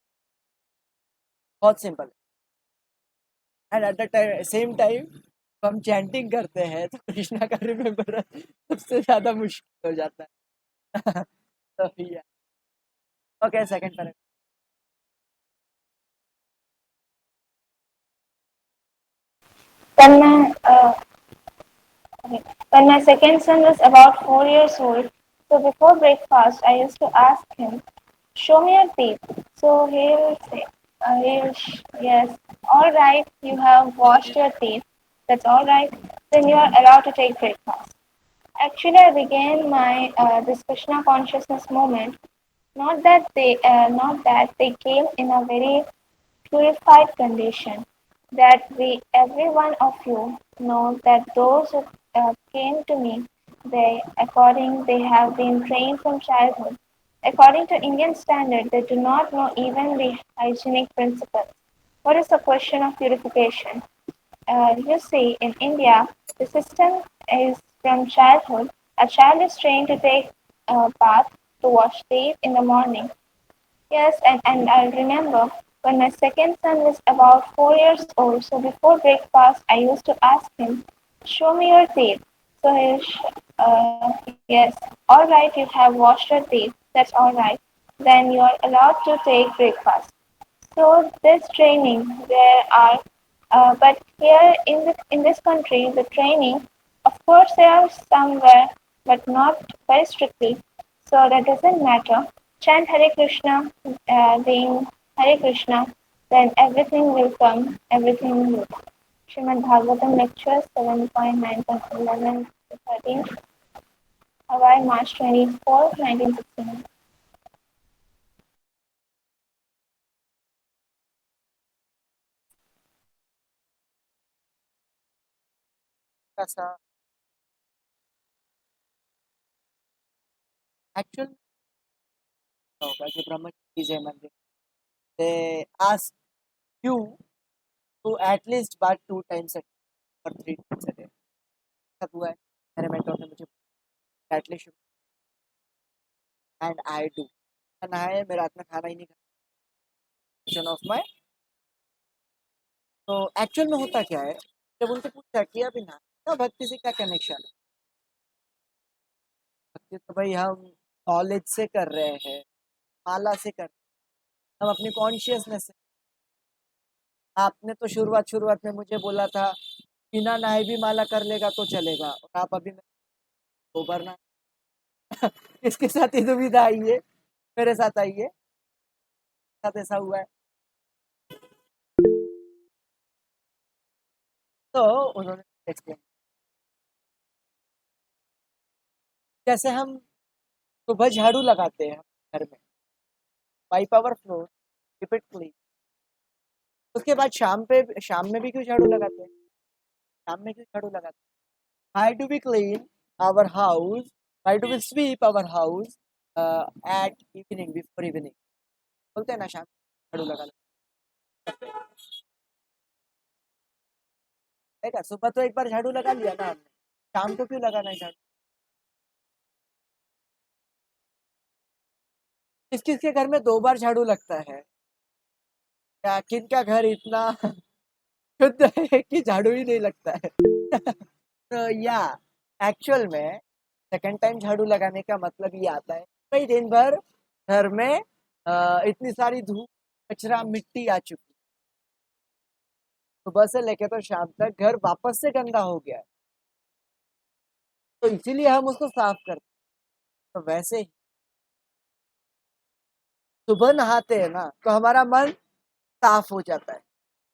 बहुत simple. And at the time same time हम चैंटिंग करते हैं तो कृष्णा का रिमेम्बर सबसे ज्यादा मुश्किल हो जाता है. तो yeah. Okay, second paragraph. When when my second son was about 4 years old, so before breakfast, I used to ask him, show me your teeth. So he will say, yes, all right, you have washed your teeth. That's all right. Then you are allowed to take breakfast. Actually, I began my this Krishna consciousness moment. Not that they came in a very purified condition. That we, every one of you, know that those who came to me, they have been trained from childhood. According to Indian standard, they do not know even the hygienic principles. What is the question of purification? You see, in India, the system is from childhood. A child is trained to take a bath, to wash teeth in the morning. Yes, and I remember when my second son was about 4 years old, so before breakfast, I used to ask him, show me your teeth. So yes, all right, you have washed your teeth. That's all right. Then you are allowed to take breakfast. So this training, there are, but here in this country, the training, of course, there are somewhere, but not very strictly. So that doesn't matter. Chant Hare Krishna, being Hare Krishna, then everything will come. Everything will come. Srimad Bhagavatam lecture 7.9.11 to 13. Hawaii, March 24, 1969. ऐसा actual होगा कि ब्रह्म जी जय मंदिर they ask you to at least बात 2 times a day or 3 times a day. ऐसा हुआ है मेरे मेंटर ने मुझे एटलीस्ट एंड आई डू नहाए मैं रात में खाना ही नहीं खाता ऑफ माई तो एक्चुअल में होता क्या है जब उनसे पूछा कि अभी ना तो भक्ति से क्या कनेक्शन है भक्ति तो भाई हम कॉलेज से कर रहे हैं माला से कर रहे हैं हम अपनी कॉन्शियसनेस से आपने तो शुरुआत में मुझे बोला था बिना नहाए भी माला कर लेगा तो चलेगा और आप अभी सोबर ना इसके साथ ही दुविधा आई है मेरे साथ आई है साथ ऐसा हुआ है तो उन्होंने एक्सप्लेन जैसे हम सुबह झाड़ू लगाते हैं घर में wipe our floor keep it clean उसके बाद शाम में भी क्यों झाड़ू लगाते हैं शाम में क्यों झाड़ू लगाते हैं high to be clean our house high to be sweep our house at evening before evening बोलते हैं ना शाम को झाड़ू लगा लेगा सुबह तो एक बार झाड़ू लगा लिया ना हमने शाम को क्यों लगाना है झाड़ू किस किस के घर में 2 बार झाड़ू लगता है क्या किन का घर इतना शुद्ध है कि झाड़ू ही नहीं लगता है तो या एक्चुअल में सेकंड टाइम झाड़ू लगाने का मतलब ये आता है भाई दिन भर घर में इतनी सारी धूप कचरा मिट्टी आ चुकी सुबह से लेके तो शाम तक घर वापस से गंदा हो गया है तो इसीलिए हम उसको साफ करते हैं तो वैसे ही सुबह नहाते हैं ना तो हमारा मन साफ हो जाता है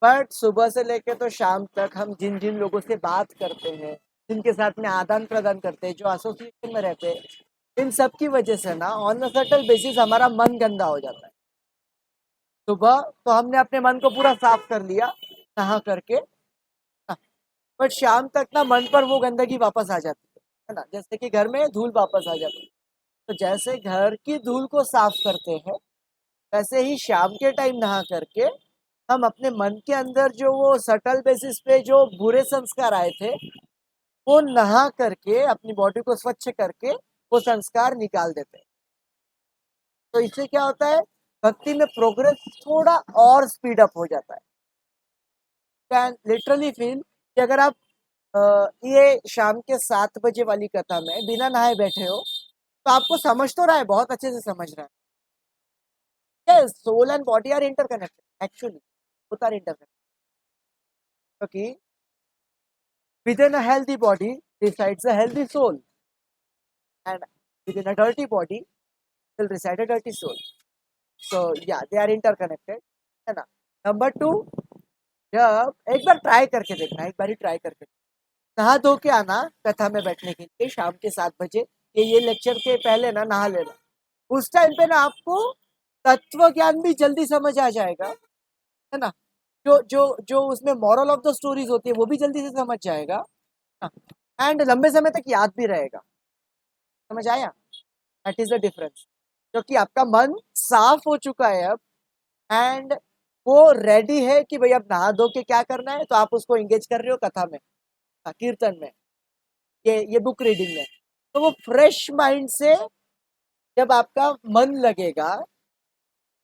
बट सुबह से लेके तो शाम तक हम जिन जिन लोगों से बात करते हैं जिनके साथ में आदान प्रदान करते हैं जो एसोसिएशन में रहते हैं इन सब की वजह से ना ऑन अ सटल बेसिस हमारा मन गंदा हो जाता है सुबह तो हमने अपने मन को पूरा साफ कर लिया नहा करके बट शाम तक ना मन पर वो गंदगी वापस आ जाती है ना जैसे कि घर में धूल वापस आ जाती है तो जैसे घर की धूल को साफ करते हैं वैसे ही शाम के टाइम नहा करके हम अपने मन के अंदर जो वो सटल बेसिस पे जो बुरे संस्कार आए थे वो नहा करके अपनी बॉडी को स्वच्छ करके वो संस्कार निकाल देते हैं तो इससे क्या होता है भक्ति में प्रोग्रेस थोड़ा और स्पीड अप हो जाता है कैन लिटरली फील कि अगर आप ये शाम के 7 बजे वाली कथा में बिना नहाए बैठे हो तो आपको समझ तो रहा है बहुत अच्छे से समझ रहा है yes soul and body are interconnected actually both are interconnected क्योंकि within a healthy body resides a healthy soul and within a dirty body will reside a dirty soul सो या दे आर इंटरकनेक्टेड, है ना। Number two, जब एक बार try करके देखना, एक बार ही try करके नहा धो के आना कथा में बैठने के लिए शाम के 7 बजे, ये लेक्चर के पहले ना नहा लेना। उस टाइम पे ना आपको तत्व ज्ञान भी जल्दी समझ आ जाएगा, है ना। जो जो जो उसमें मॉरल ऑफ द स्टोरीज होती है वो भी जल्दी से समझ जाएगा, एंड लंबे समय तक याद भी रहेगा। समझ आया? दैट इज द डिफरेंस, क्योंकि आपका मन साफ हो चुका है अब, एंड वो रेडी है कि भाई अब नहा धो के क्या करना है, तो आप उसको एंगेज कर रहे हो कथा में, कीर्तन में, ये बुक रीडिंग में। तो वो फ्रेश माइंड से जब आपका मन लगेगा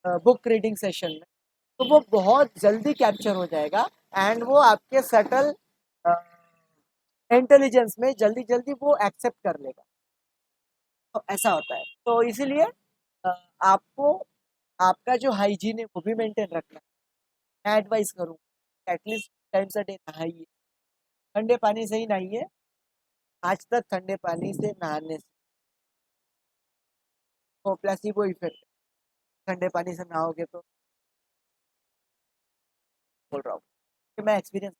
बुक रीडिंग सेशन में, तो वो बहुत जल्दी कैप्चर हो जाएगा, एंड वो आपके सटल इंटेलिजेंस में जल्दी जल्दी वो एक्सेप्ट कर लेगा। तो ऐसा होता है, तो इसीलिए अ, आपको आपका जो हाइजीन है वो भी मेंटेन रखना है। मैं एडवाइस करूँ, एटलीस्ट टाइम्स अ डे नहाइए, ठंडे पानी से ही नहाइए। आज तक ठंडे पानी से नहाने से तो प्लेसिबो इफेक्ट, ठंडे पानी से नहाओगे तो, बोल रहा हूँ कि मैं एक्सपीरियंस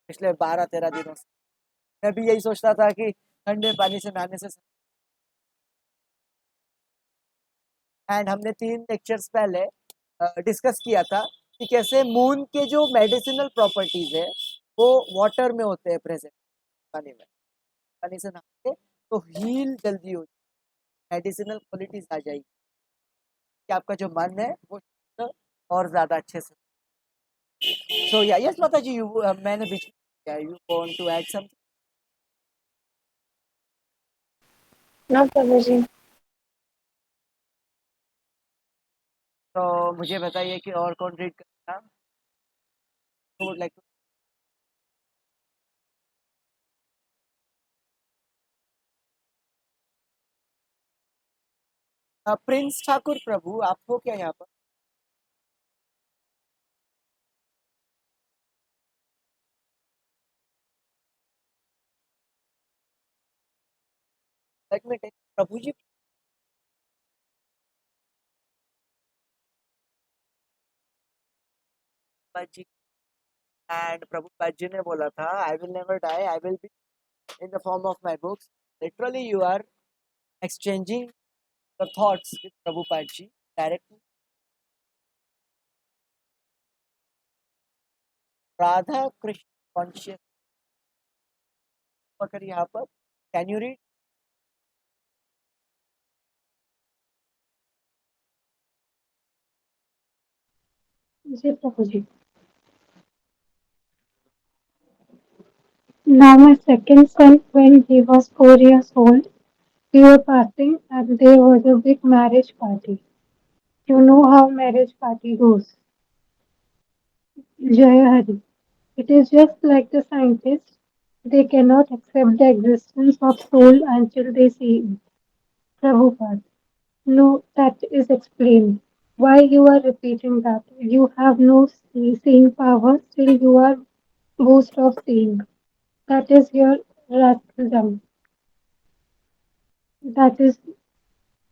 पिछले 12-13 दिनों से मैं भी यही सोचता था कि ठंडे पानी से नहाने से, एंड हमने 3 लेक्चर्स पहले डिस्कस किया था कि कैसे मून के जो मेडिसिनल प्रॉपर्टीज है वो वाटर में होते हैं प्रेजेंट, पानी में, पानी से नहाते तो हील जल्दी हो, मेडिसिनल क्वालिटीज आ जाएगी, कि आपका जो मन है वो और ज्यादा अच्छे से। सो या यस माता जी, यू मैंने बीच में क्या, you want to add something? No, Prabhuji. तो मुझे बताइए कि और कौन रीड करता would like to. Prince Thakur प्रभु, आप हो क्या यहाँ पर? लाइक में प्रभु जी, जी, एंड प्रभुपाद जी ने बोला था, I will never die, I will be in the form of my books. Literally you are exchanging the thoughts with Prabhupada ji directly. Radha Krishna conscious पकड़ यहाँ पर, कैन यू रीड? जी Prabhuji. Now my second son, when he was 4 years old, we were partying and there was a big marriage party. You know how marriage party goes. Jaya Hari. It is just like the scientists. They cannot accept the existence of soul until they see it. Prabhupada. No, that is explained. Why you are repeating that? You have no seeing power, still you are boast of seeing. That is your racism. That is,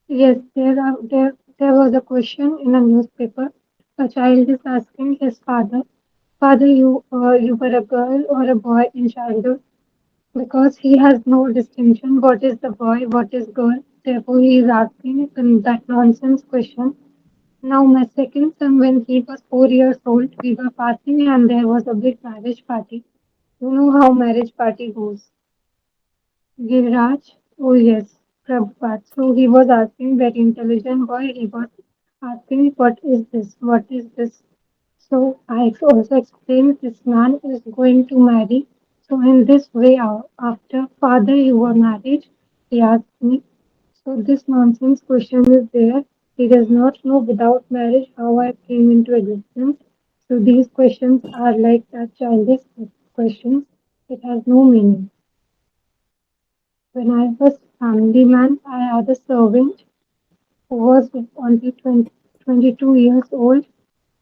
yes, there was a question in a newspaper. A child is asking his father, Father, you were a girl or a boy in childhood? Because he has no distinction. What is the boy? What is girl? Therefore, he is asking that nonsense question. Now, my second son, when he was 4 years old, we were partying and there was a big marriage party. You know how marriage party goes. Giriraj? Oh yes, Prabhupada. So he was asking, very intelligent boy, he was asking, what is this? What is this? So I also explained this man is going to marry. So in this way, after father you were married, he asked me. So this nonsense question is there. He does not know without marriage how I came into existence. So these questions are like that childish questions. It has no meaning. When I was family man, I had a servant who was only 22 years old.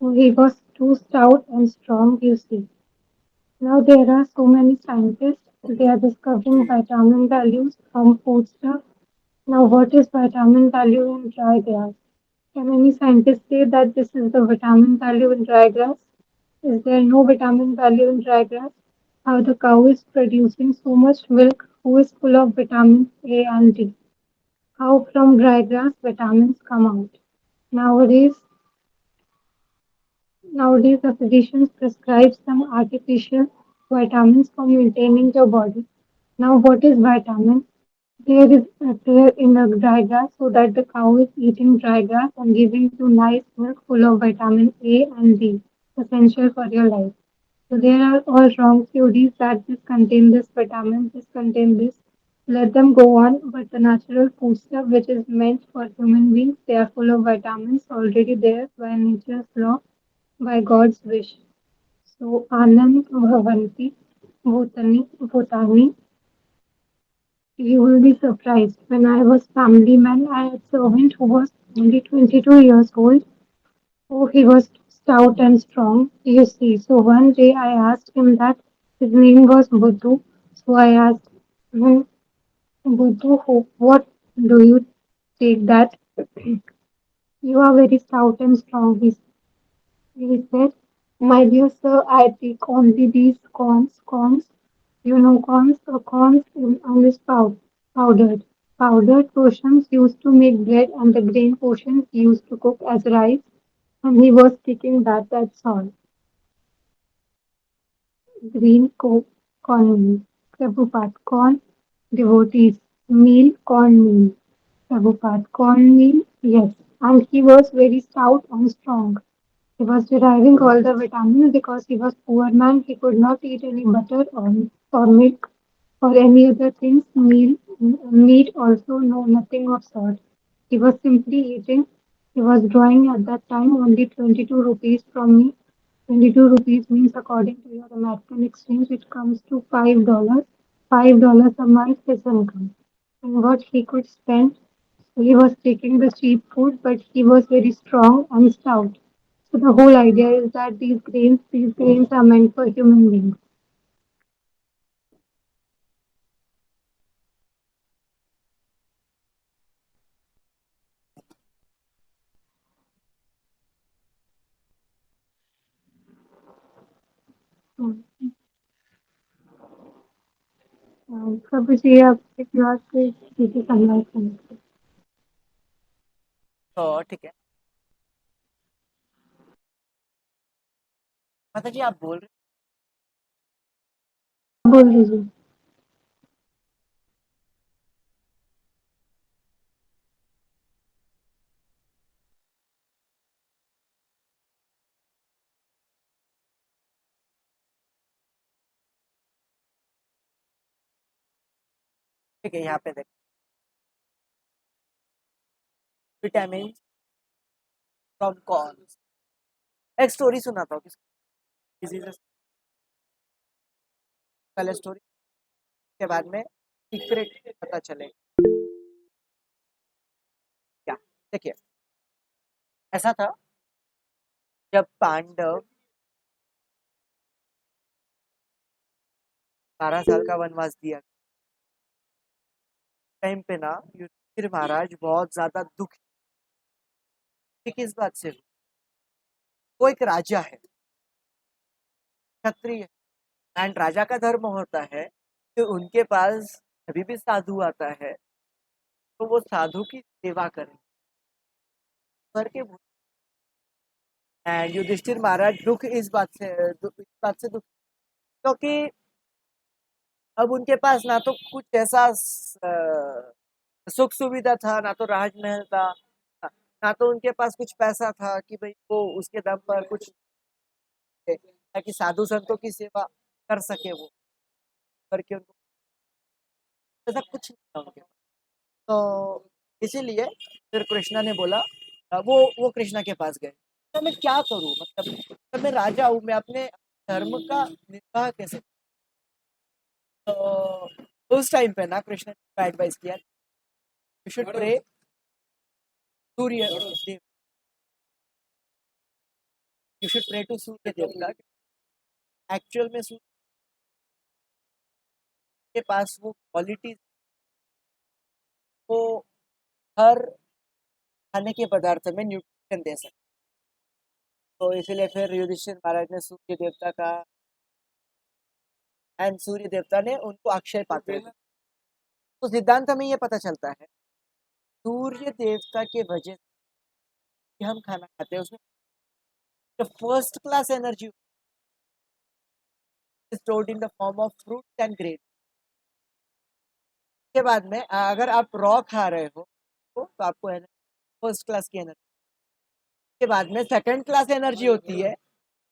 So he was too stout and strong, you see. Now there are so many scientists, they are discovering vitamin values from food stuff. Now what is vitamin value in dry grass? Can any scientist say that this is the vitamin value in dry grass? Is there no vitamin value in dry grass? How the cow is producing so much milk who is full of vitamins A and D? How from dry grass vitamins come out? Nowadays, Nowadays, the physicians prescribe some artificial vitamins for maintaining your body. Now, what is vitamin? There in a dry grass so that the cow is eating dry grass and giving you nice milk full of vitamin A and D, essential for your life. So there are all wrong theories that this contain this vitamin, this contain this. Let them go on, but the natural food stuff which is meant for human beings, they are full of vitamins already there by nature's law, by God's wish. So Anand Bhavanti Bhutani, you will be surprised. When I was family man, I had a servant who was only 22 years old. Oh, he was stout and strong, you see. So one day I asked him that his name was Buddhu. So I asked him, Buddhu, what do you take that? You are very stout and strong, he said. My dear sir, I take only these corns. You know corns, corns is powdered. Powdered portions used to make bread and the grain portions used to cook as rice. And he was taking that, that's all. Green cornmeal. Prabhupada, corn, devotees, meal, cornmeal. Prabhupada, cornmeal, yes. And he was very stout and strong. He was deriving all the vitamins because he was poor man. He could not eat any butter or milk or any other things. Meat also, no, nothing of sort. He was simply eating. He was drawing at that time only 22 rupees from me. 22 rupees means according to your American exchange, it comes to $5. $5 a month his income. And what he could spend, he was taking the cheap food, but he was very strong and stout. So the whole idea is that these grains are meant for human beings. हम्म, प्रभु जी आप एक बात से चीजें convert करें तो ठीक है, माता जी आप बोल रहे बोल दीजिए ठीक है, यहाँ पे देखो विटामिन फ्रॉम कॉर्न। एक स्टोरी सुनाता हूँ किसी से, पहले स्टोरी के बाद में सीक्रेट पता चलेगा क्या। देखिए, ऐसा था जब पांडव 12 साल का वनवास दिया टाइम पे ना, युधिष्ठिर महाराज बहुत ज्यादा दुखी किस बात से। वो एक राजा है, क्षत्रिय, एंड राजा का धर्म होता है कि उनके पास अभी भी साधु आता है तो वो साधु की सेवा करें करके। एंड युधिष्ठिर महाराज दुख इस बात से दुख, क्योंकि अब उनके पास ना तो कुछ ऐसा सुख सुविधा था, ना तो राजमहल था, ना तो उनके पास कुछ पैसा था कि भाई वो उसके दम पर कुछ ताकि साधु संतों की सेवा कर सके वो करके। उनको ऐसा कुछ नहीं था उनके पास। तो इसीलिए फिर कृष्णा ने बोला, वो कृष्णा के पास गए, तो मैं क्या करूं, मतलब मैं राजा हूँ, मैं अपने धर्म का निर्वाह कैसे। तो उस टाइम पे ना कृष्ण ने एडवाइस किया, you should pray Surya Dev, you should pray to Surya देवता। एक्चुअल में सूर्य के पास वो क्वालिटीज, वो हर खाने के पदार्थ में न्यूट्रिशन दे सकते। तो इसीलिए फिर युधिष्ठिर महाराज ने सूर्य देवता का, एंड सूर्य देवता ने उनको अक्षय पात्र दिया। तो सिद्धांत हमें ये पता चलता है सूर्य देवता के वजह से हम खाना खाते हैं, उसमें first class energy stored in the form of fruit and grain. के बाद में अगर आप रॉ खा रहे हो तो आपको फर्स्ट क्लास की एनर्जी। के बाद में सेकंड क्लास एनर्जी होती है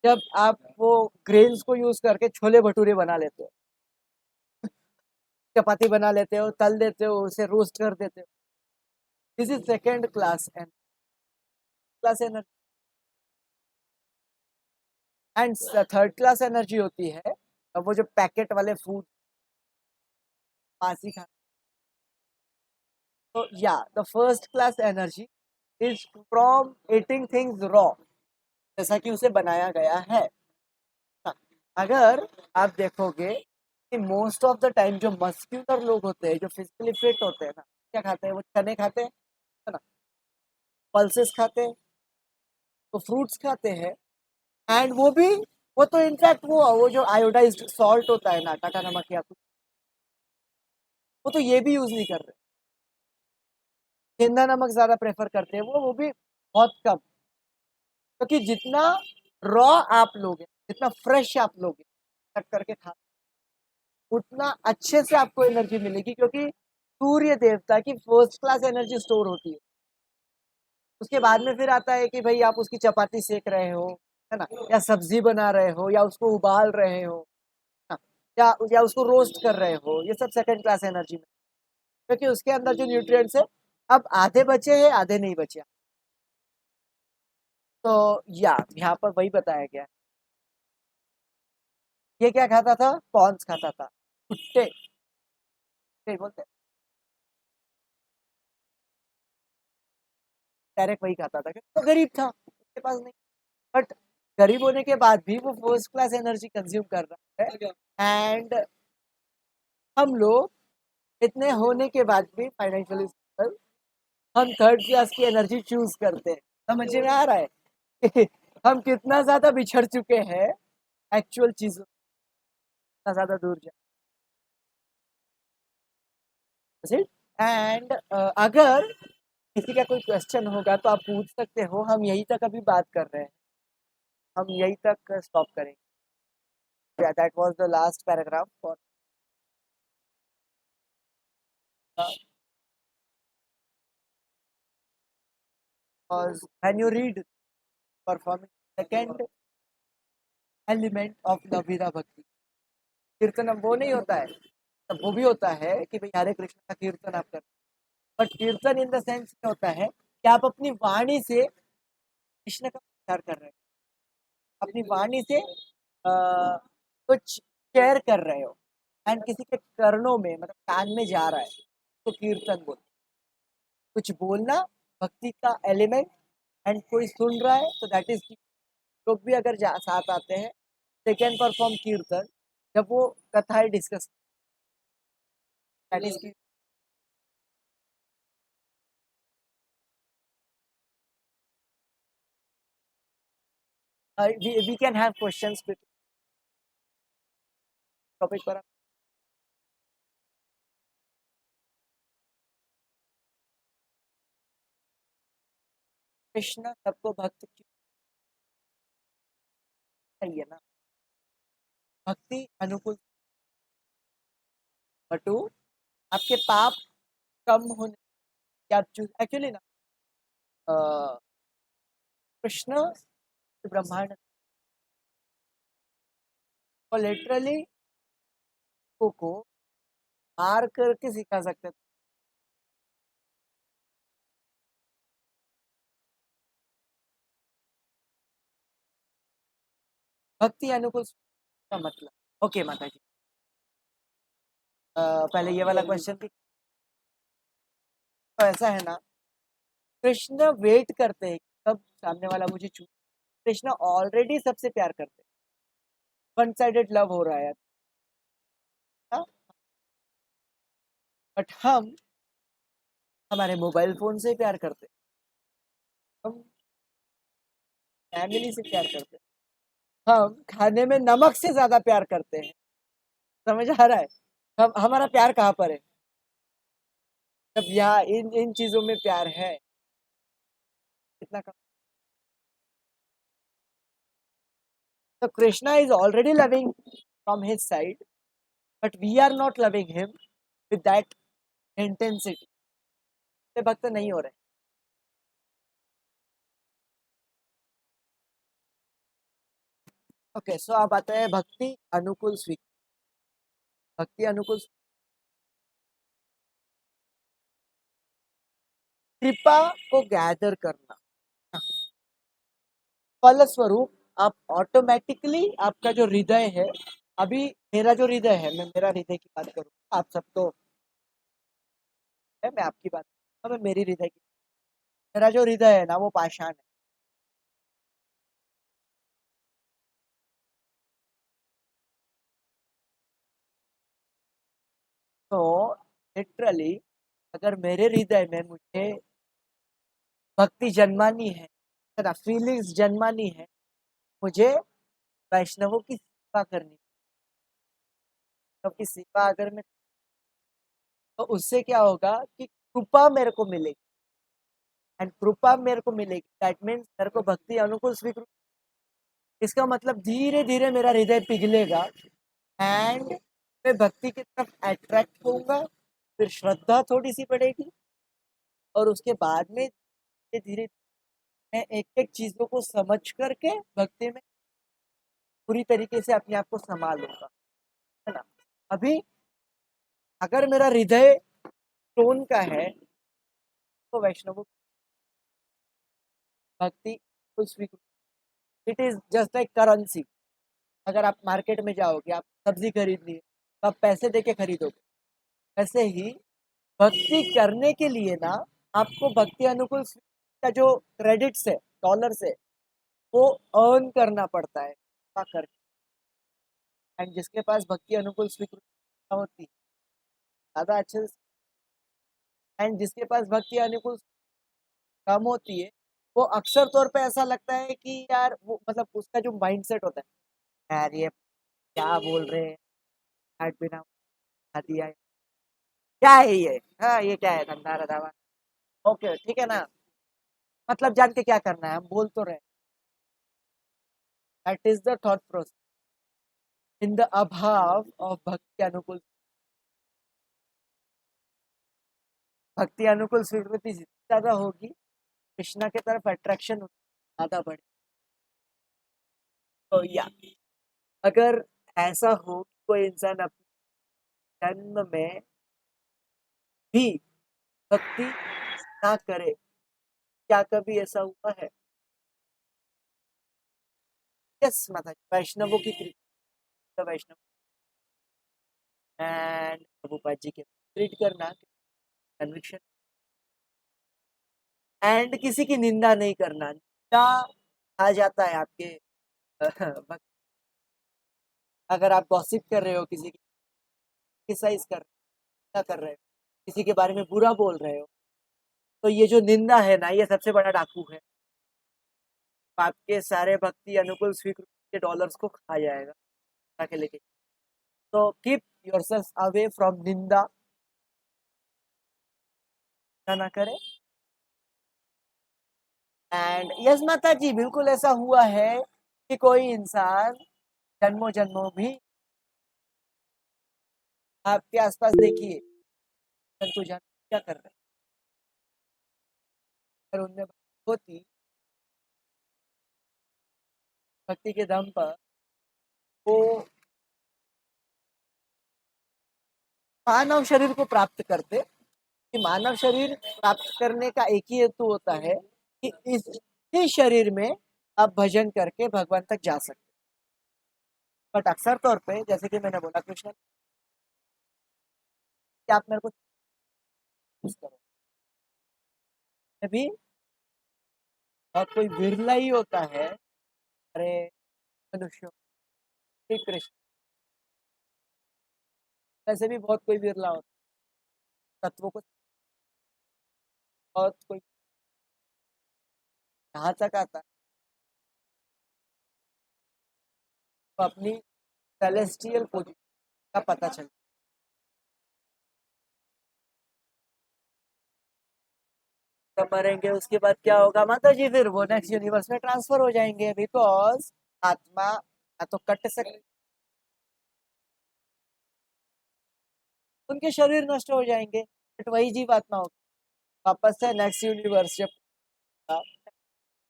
जब आप वो ग्रेन्स को यूज करके छोले भटूरे बना लेते हो, चपाती बना लेते हो, तल देते हो, उसे रोस्ट कर देते हो। This is second class energy. And third class energy होती है वो जो पैकेट वाले फूड बासी खा। तो या the first class energy is from eating things raw, जैसा कि उसे बनाया गया है। अगर आप देखोगे कि मोस्ट ऑफ द टाइम जो मस्क्यूलर लोग होते हैं, जो फिजिकली फिट होते हैं ना, क्या खाते हैं? वो चने खाते हैं, है ना, पल्सेस खाते हैं, तो फ्रूट्स खाते हैं। एंड वो तो इनफैक्ट वो जो आयोडाइज्ड सॉल्ट होता है ना, टाटा नमक या कुछ, वो तो ये भी यूज नहीं कर रहे। सेंधा नमक ज्यादा प्रेफर करते हैं, वो भी बहुत कम। क्योंकि जितना रॉ आप लोगे, जितना फ्रेश आप लोगे कट करके खा, उतना अच्छे से आपको एनर्जी मिलेगी, क्योंकि सूर्य देवता की फर्स्ट क्लास एनर्जी स्टोर होती है। उसके बाद में फिर आता है कि भाई आप उसकी चपाती सेक रहे हो, है ना, या सब्जी बना रहे हो, या उसको उबाल रहे हो, है ना, या उसको रोस्ट कर रहे हो, ये सब सेकंड क्लास एनर्जी में, क्योंकि उसके अंदर जो न्यूट्रिएंट्स है अब आधे बचे हैं, आधे नहीं बचे। तो या यहाँ पर वही बताया गया। ये क्या खाता था? कॉर्न्स खाता था, भुट्टे बोलते, डायरेक्ट वही खाता था, क्योंकि तो गरीब था, उसके पास नहीं। बट गरीब होने के बाद भी वो फर्स्ट क्लास एनर्जी कंज्यूम कर रहा है। एंड हम लोग इतने होने के बाद भी फाइनेंशियली स्टेबल, हम थर्ड क्लास की एनर्जी चूज करते हैं। समझ में आ रहा है? हम कितना ज्यादा बिछड़ चुके हैं एक्चुअल चीजों, कितना ज्यादा दूर जाए। एंड अगर किसी का कोई क्वेश्चन होगा तो आप पूछ सकते हो, हम यहीं तक अभी बात कर रहे हैं, हम यहीं तक स्टॉप करेंगे। That was the last paragraph for when you read performing second element of नवविधा भक्ति। कीर्तन वो नहीं होता है, तब वो भी होता है कि भाई हरे कृष्ण का कीर्तन आप करते, बट कीर्तन इन द सेंस में होता है कि आप अपनी वाणी से कृष्ण का प्रचार कर रहे हैं, अपनी वाणी से कुछ शेयर कर रहे हो, एंड किसी के कर्णों में, मतलब कान में जा रहा है, तो कीर्तन बोल। कुछ बोलना भक्ति का एलिमेंट, एंड कोई सुन रहा है, तो दैट इज। लोग भी अगर साथ आते हैं, दे कैन परफॉर्म कीर्तन, जब वो कथाएं discuss, that is. We can have questions with topic पर। कृष्ण सबको भक्त क्यों चाहिए ना? भक्ति अनुकूल बटू, आपके पाप कम होने की आप चूज एक्चुअली ना, कृष्ण ब्रह्मांड को लिटरली को मार करके सिखा सकते थे। भक्ति अनुकूल का मतलब, ओके माता जी, पहले ये वाला क्वेश्चन भी तो ऐसा है ना, कृष्ण वेट करते हैं कब सामने वाला मुझे चूज। कृष्ण ऑलरेडी सबसे प्यार करते हैं, वन साइडेड लव हो रहा है, बट हम हमारे मोबाइल फोन से प्यार करते हैं, फैमिली से प्यार करते हैं, हम खाने में नमक से ज्यादा प्यार करते हैं। समझ आ रहा है? हम हमारा प्यार कहाँ पर है? जब यहाँ इन इन चीजों में प्यार है, इतना कम। तो Krishna is already loving from his side, but we are not loving him with that intensity. भक्त नहीं हो रहे। ओके, सो अब आते हैं भक्ति अनुकूल स्वीकृति। भक्ति अनुकूल कृपा को गैदर करना, फलस्वरूप आप ऑटोमेटिकली आपका जो हृदय है, अभी मेरा जो हृदय है, मैं मेरा हृदय की बात करूँ, आप सब तो है, मैं आपकी बात मैं मेरी हृदय की, मेरा जो हृदय है ना वो पाषाण है। तो लिटरली अगर मेरे हृदय में मुझे भक्ति जन्मानी है, फीलिंग्स जन्मानी है, मुझे वैष्णवों की सेवा करनी। की सेवा अगर मैं, तो उससे क्या होगा कि कृपा मेरे को मिलेगी, एंड कृपा मेरे को मिलेगी दैट मीन्स मेरे को भक्ति अनुकूल स्वीकृति। इसका मतलब धीरे धीरे मेरा हृदय पिघलेगा एंड मैं भक्ति की तरफ अट्रैक्ट होऊंगा, फिर श्रद्धा थोड़ी सी बढ़ेगी, और उसके बाद में धीरे धीरे मैं एक एक चीजों को समझ करके भक्ति में पूरी तरीके से अपने आप को संभालूंगा, है ना। अभी अगर मेरा हृदय टोन का है, तो वैष्णव भक्ति को स्वीकृति, it is just like currency. अगर आप मार्केट में जाओगे, आप सब्जी खरीदनी है, तो आप पैसे दे के खरीदोगे। ऐसे ही भक्ति करने के लिए ना, आपको भक्ति अनुकूल का जो क्रेडिट्स है, डॉलर्स है, वो अर्न करना पड़ता है करके। एंड जिसके पास भक्ति अनुकूल स्वीकृति होती है ज्यादा अच्छे से, एंड जिसके पास भक्ति अनुकूल कम होती है, वो अक्सर तौर पे ऐसा लगता है कि यार वो मतलब उसका जो माइंडसेट होता है, यार ये क्या बोल रहे हैं, खाट बिना खा दिया है, क्या है ये, हाँ ये क्या है, धंधा रधावा, ओके ठीक है ना, मतलब जान के क्या करना है, हम बोल तो रहे। That is the thought process in the अभाव ऑफ भक्ति अनुकूल। भक्ति अनुकूल स्वीकृति जितनी ज्यादा होगी, कृष्णा की तरफ अट्रैक्शन ज्यादा बढ़े। तो या अगर ऐसा हो कि कोई इंसान अपने जन्म में भी भक्ति ना करे, क्या कभी ऐसा हुआ है? यस, माता जी, वैष्णवों की कृपा, वैष्णव एंड प्रभुपाद जी के ट्रीट करना, कन्विक्शन, एंड किसी की निंदा नहीं करना। निंदा आ जाता है आपके अगर आप गॉसिप कर रहे हो, किसी की क्रिटिसाइज कर रहे हो, किसी के बारे में बुरा बोल रहे हो, तो ये जो निंदा है ना, ये सबसे बड़ा डाकू है। आपके सारे भक्ति अनुकूल स्वीकृति के डॉलर्स को खा जाएगा ताकि लेके। तो कीप योरसेल्फ अवे फ्रॉम निंदा, ना करें। एंड यस माता जी, बिल्कुल ऐसा हुआ है कि कोई इंसान जन्मों जन्मों भी आपके आसपास देखिए, जंतु जान क्या कर रहे हैं, अगर उनमें होती भक्ति के दम पर, वो मानव शरीर को प्राप्त करते। कि मानव शरीर प्राप्त करने का एक ही हेतु होता है कि इस ही शरीर में आप भजन करके भगवान तक जा सकते। बट अक्सर तौर पे जैसे कि मैंने बोला, कृष्ण कि आप मेरे को चूज करो, अभी और कोई बिरला ही होता है, अरे मनुष्य, श्री कृष्ण, वैसे भी बहुत कोई बिरला होता है, तत्वों को बहुत कोई, यहाँ तक आता है तो अपनी सेलेस्टियल पोजीशन का पता चल। तब मरेंगे उसके बाद क्या होगा माता जी, फिर वो नेक्स्ट यूनिवर्स में ट्रांसफर हो जाएंगे, बिकॉज आत्मा या तो कट सकती, उनके शरीर नष्ट हो जाएंगे, बट वही जीव आत्मा होगी वापस से नेक्स्ट यूनिवर्स जब।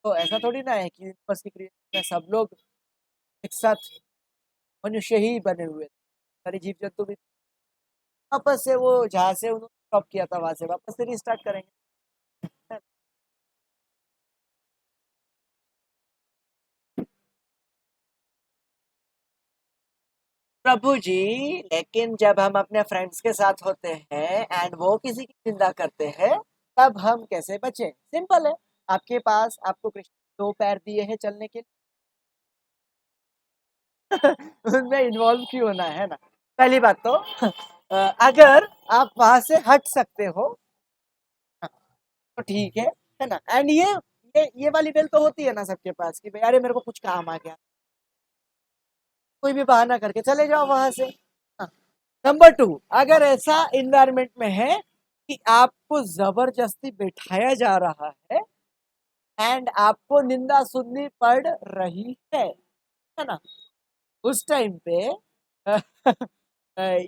तो ऐसा थोड़ी ना है कि यूनिवर्स की क्रिएशन में सब लोग एक साथ मनुष्य ही बने हुए, सारे जीव जंतु भी वापस से वो जहाँ से उन्होंने स्टॉप किया था वहां से वापस से रिस्टार्ट करेंगे। प्रभु जी, लेकिन जब हम अपने फ्रेंड्स के साथ होते हैं एंड वो किसी की निंदा करते हैं, तब हम कैसे बचें? सिंपल है, आपके पास आपको कृष्ण 2 पैर दिए हैं चलने के लिए। उनमें इन्वॉल्व क्यों होना है ना? पहली बात तो अगर आप वहां से हट सकते हो तो ठीक है ना? एंड ये वाली बेल तो होती है ना सबके पास कि भाई अरे मेरे को कुछ काम आ गया, कोई भी बहाना करके चले जाओ वहां से। नंबर 2, अगर ऐसा इन्वायरमेंट में है कि आपको जबरदस्ती बैठाया जा रहा है एंड आपको निंदा सुननी पड़ रही है ना? उस टाइम पे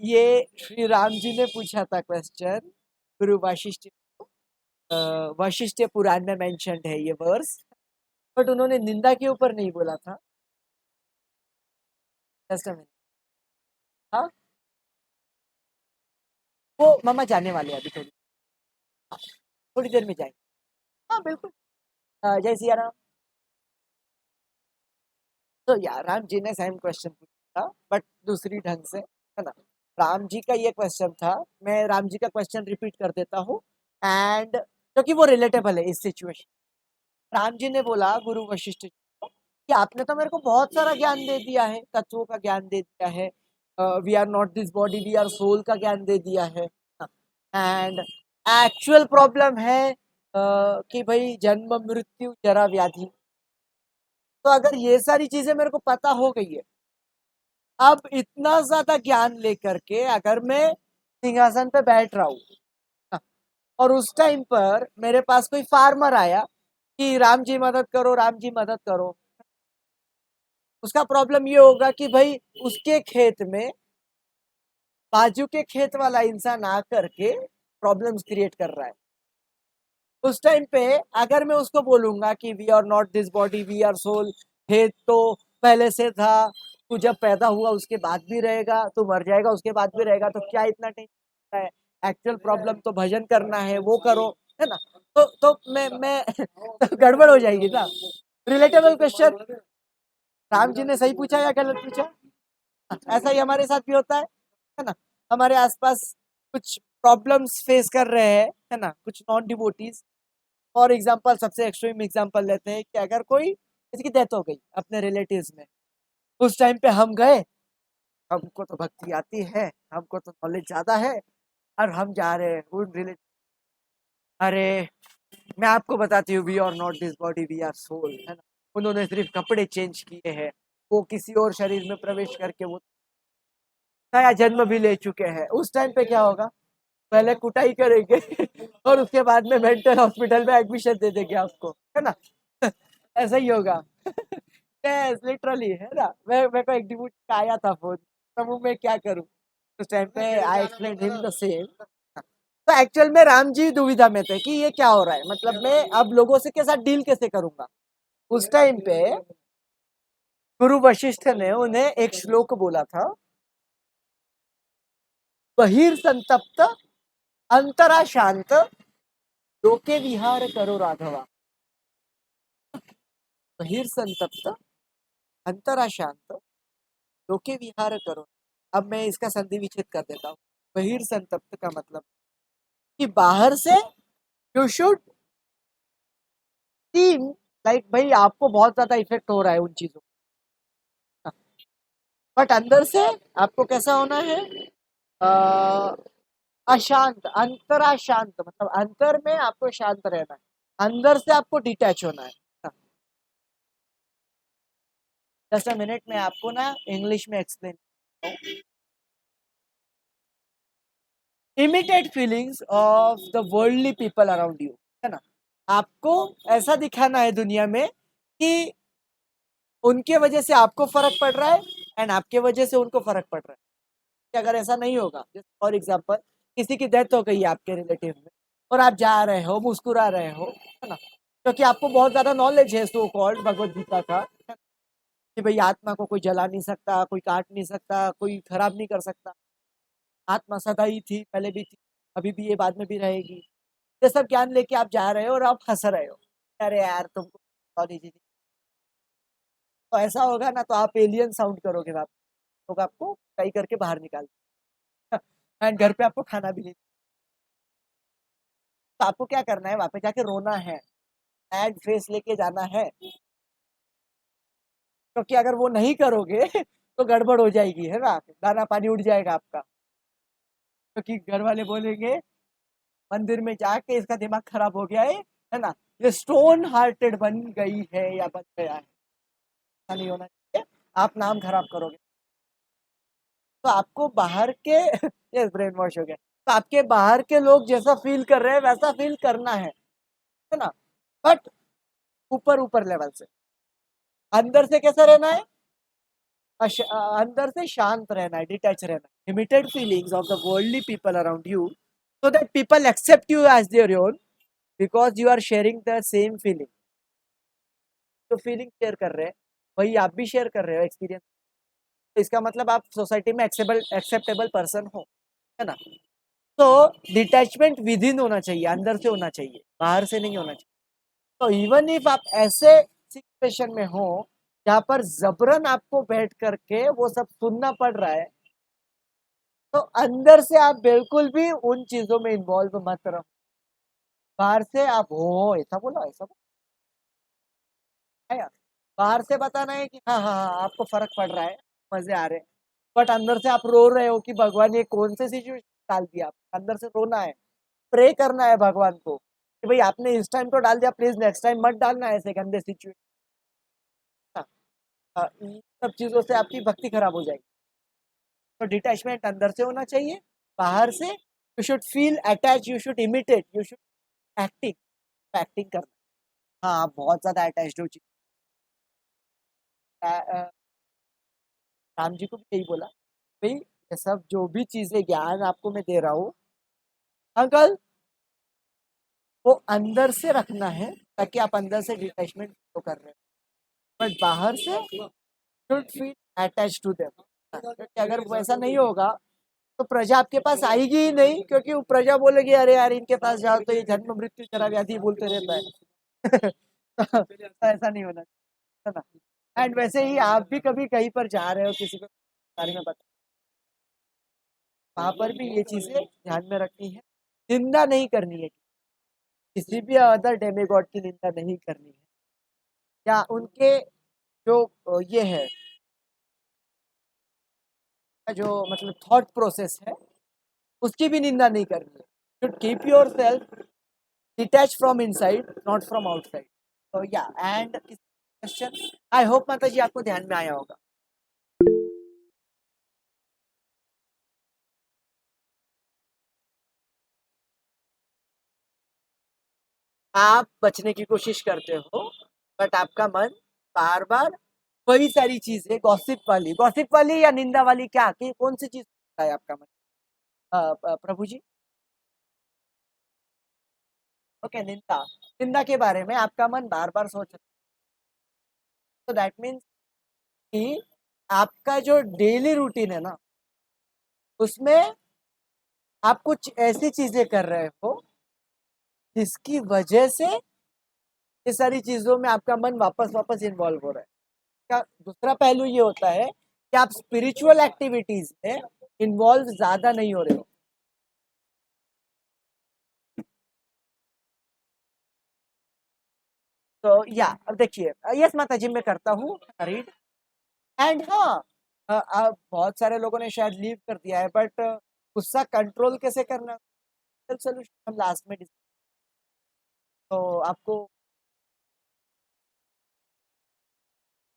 ये श्री राम जी ने पूछा था क्वेश्चन गुरु वशिष्ठ, वशिष्ठ पुराण में मेंशन्ड है ये वर्स, बट उन्होंने निंदा के ऊपर नहीं बोला था। जस्ट अ मिनट, हाँ वो मामा जाने वाले हैं अभी थोड़ी, हाँ, थोड़ी देर में जाएंगे। हाँ बिल्कुल, जय सिया राम। तो यार राम जी ने सेम क्वेश्चन पूछा था बट दूसरी ढंग से, है ना? राम जी का ये क्वेश्चन था, मैं राम जी का क्वेश्चन रिपीट कर देता हूँ एंड क्योंकि वो रिलेटेबल है इस सिचुएशन। राम जी ने बोला गुरु वशिष्ठ जी को कि आपने तो मेरे को बहुत सारा ज्ञान दे दिया है, तत्वों का ज्ञान दे दिया है, we are not this body we are soul का ज्ञान दे दिया है, एंड एक्चुअल प्रॉब्लम है कि भाई जन्म मृत्यु जरा व्याधि। तो अगर ये सारी चीजें मेरे को पता हो गई है, अब इतना ज्यादा ज्ञान लेकर के अगर मैं सिंहासन पे बैठ रहा हूँ और उस टाइम पर मेरे पास कोई फार्मर आया कि राम जी मदद करो राम जी मदद करो, उसका प्रॉब्लम ये होगा कि भाई उसके खेत में बाजू के खेत वाला इंसान आकर के प्रॉब्लम्स क्रिएट कर रहा है। उस टाइम पे अगर मैं उसको बोलूंगा कि we are not this body we are soul, खेत तो पहले से था, तू जब पैदा हुआ उसके बाद भी रहेगा, तू मर जाएगा उसके बाद भी रहेगा, तो क्या इतना टेंशन है? एक्चुअल प्रॉब्लम तो भजन करना है, वो करो, है ना? तो मैं तो गड़बड़ हो जाएगी ना। रिलेटेबल क्वेश्चन, राम जी ने सही पूछा या गलत पूछा? ऐसा ही हमारे साथ भी होता है ना? हमारे आसपास कुछ प्रॉब्लम्स फेस कर रहे हैं, है ना, कुछ नॉन डिवोटीज। फॉर एग्जाम्पल सबसे एक्सट्रीम एग्जाम्पल लेते हैं कि अगर कोई किसी की डेथ हो गई अपने रिलेटिव्स में, उस टाइम पे हम गए, हमको तो भक्ति आती है, हमको तो नॉलेज ज्यादा है, और हम जा रहे हैं उन रिलेटिव, अरे मैं आपको बताती हूँ we are not this body we are soul, है ना? उन्होंने सिर्फ कपड़े चेंज किए हैं, वो किसी और शरीर में प्रवेश करके वो नया जन्म भी ले चुके हैं। उस टाइम पे क्या होगा? पहले कुटाई करेंगे और उसके बाद में मेंटल हॉस्पिटल में एडमिशन दे देंगे आपको, है ना? ऐसा ही होगा। यस लिटरली, है ना? मैं मेरे को एक डिबूट का आया था फोन, प्रभु मैं क्या करूं? उस टाइम पे I explain him the same. तो एक्चुअल में राम जी दुविधा में थे कि ये क्या हो रहा है, मतलब मैं अब लोगों से के साथ डील कैसे करूंगा। उस टाइम पे गुरु वशिष्ठ ने उन्हें एक श्लोक बोला था, बहिर्संतप्त अंतरा शांत लोके विहार करो राघवा। बहिर्संतप्त अंतरा शांत लोके विहार करो। अब मैं इसका संधि विच्छेद कर देता हूँ। बहिर्संतप्त का मतलब कि बाहर से यू शुड सीम लाइक भाई आपको बहुत ज्यादा इफेक्ट हो रहा है उन चीजों का, बट अंदर से आपको कैसा होना है? अ, अशांत, अंतरा शांत, मतलब अंतर में आपको शांत रहना है, अंदर से आपको डिटैच होना है। जस्ट अ मिनट, मैं आपको ना इंग्लिश में एक्सप्लेन करता हूँ। Imitate feelings of the worldly people around you, है ना। आपको ऐसा दिखाना है दुनिया में कि उनके वजह से आपको फर्क पड़ रहा है एंड आपके वजह से उनको फर्क पड़ रहा है। कि अगर ऐसा नहीं होगा, फॉर एग्जाम्पल किसी की डेथ हो गई है आपके रिलेटिव में और आप जा रहे हो, मुस्कुरा रहे हो, है ना, क्योंकि आपको बहुत ज्यादा नॉलेज है सो कॉल्ड भगवत गीता का, कि भाई आत्मा को कोई जला नहीं सकता, कोई काट नहीं सकता, कोई खराब नहीं कर सकता, आत्मा सदा ही थी, पहले भी थी, अभी भी ये, बाद में भी रहेगी। ये सब ज्ञान लेके आप जा रहे हो और आप हंस रहे हो, अरे यार तुमको नॉलेज ही नहीं। तो ऐसा होगा ना तो आप एलियन साउंड करोगे, आप लोग आपको कई करके बाहर निकाल एंड घर पे आपको खाना भी नहीं। तो आपको क्या करना है, वहां पे जाके रोना है, एड फेस लेके जाना है, क्योंकि अगर वो नहीं करोगे तो गड़बड़ हो जाएगी, है ना, दाना पानी उड़ जाएगा आपका। क्योंकि घर वाले बोलेंगे मंदिर में जाके इसका दिमाग खराब हो गया है ना, ये स्टोन हार्टेड बन गई है या बन गया है, ऐसा नहीं होना चाहिए, आप नाम खराब करोगे। तो आपको बाहर के ये ब्रेन वॉश हो गया, तो आपके बाहर के लोग जैसा फील कर रहे हैं वैसा फील करना है ना, बट ऊपर ऊपर लेवल से। अंदर से कैसा रहना है, अंदर से शांत रहना है, डिटैच रहना है। Limited feelings of the worldly people around you so that people accept you as their own because you are sharing the same feeling. तो फीलिंग शेयर कर रहे हैं, वही आप भी शेयर कर रहे हो एक्सपीरियंस, तो इसका मतलब आप सोसाइटी में एक्सेप्टेबल पर्सन हो, है ना। तो डिटैचमेंट विद इन होना चाहिए, अंदर से होना चाहिए, बाहर से नहीं होना चाहिए। तो इवन इफ आप ऐसे सिचुएशन में हो जहाँ पर जबरन आपको बैठ करके वो सब सुनना पड़ रहा है, तो अंदर से आप बिल्कुल भी उन चीजों में इन्वॉल्व मत रहो। बाहर से आप हो ऐसा बोला, ऐसा बोला है यार, बाहर से बताना है कि हाँ हाँ हाँ आपको फर्क पड़ रहा है, मजे आ रहे हैं, बट अंदर से आप रो रहे हो कि भगवान ये कौन से सिचुएशन डाल दिया। आप अंदर से रोना है, प्रे करना है भगवान को कि भाई आपने इस टाइम तो डाल दिया, प्लीज नेक्स्ट टाइम मत डालना ऐसे गंदे सिचुएशन। इन सब चीजों से आपकी भक्ति खराब हो जाएगी। तो डिटैचमेंट अंदर से होना चाहिए, बाहर से you should feel attach, you should imitate, you should acting, acting करना। हाँ आप बहुत ज्यादा अटैच्ड हो चुके। राम जी को भी यही बोला, भाई ये सब जो भी चीजें ज्ञान आपको मैं दे रहा हूँ अंकल, वो अंदर से रखना है ताकि आप अंदर से डिटैचमेंट तो कर रहे हो, बट बाहर से should feel attach to them. क्योंकि अगर वैसा नहीं होगा तो प्रजा आपके पास आएगी ही नहीं, क्योंकि वो प्रजा बोलेगी अरे यार इनके पास जाओ तो ये जन्म मृत्यु जरा व्याधि बोलते रहता है। तो ऐसा नहीं होना चाहिए, है ना। एंड वैसे ही आप भी कभी कहीं पर जा रहे हो किसी को बारे में बता, वहां पर भी ये चीजें ध्यान में रखनी है, निंदा नहीं करनी है, किसी भी अदर डेमीगॉड की निंदा नहीं करनी है, या उनके जो ये है, जो मतलब थॉट प्रोसेस है उसकी भी निंदा नहीं करनी है। Should keep your self detach from inside, not from outside. तो या एंड क्वेश्चन, आई होप माता जी आपको ध्यान में आया होगा। आप बचने की कोशिश करते हो बट आपका मन बार बार वही सारी चीजें, गॉसिप वाली या निंदा वाली, क्या कि कौन सी चीज है आपका मन। प्रभु जी, ओके, निंदा, निंदा के बारे में आपका मन बार बार सोच रहा है, तो दैट मीन्स कि आपका जो डेली रूटीन है ना उसमें आप कुछ ऐसी चीजें कर रहे हो जिसकी वजह से ये सारी चीजों में आपका मन वापस वापस इन्वॉल्व हो रहा है। का दूसरा पहलू ये होता है कि आप स्पिरिचुअल एक्टिविटीज में इन्वॉल्व ज्यादा नहीं हो रहे हो। तो या अब देखिए, यस माता जी मैं करता हूँ रीड, एंड हाँ, अब बहुत सारे लोगों ने शायद लीव कर दिया है, बट गुस्सा कंट्रोल कैसे करना, सोल्यूशन हम लास्ट में तो आपको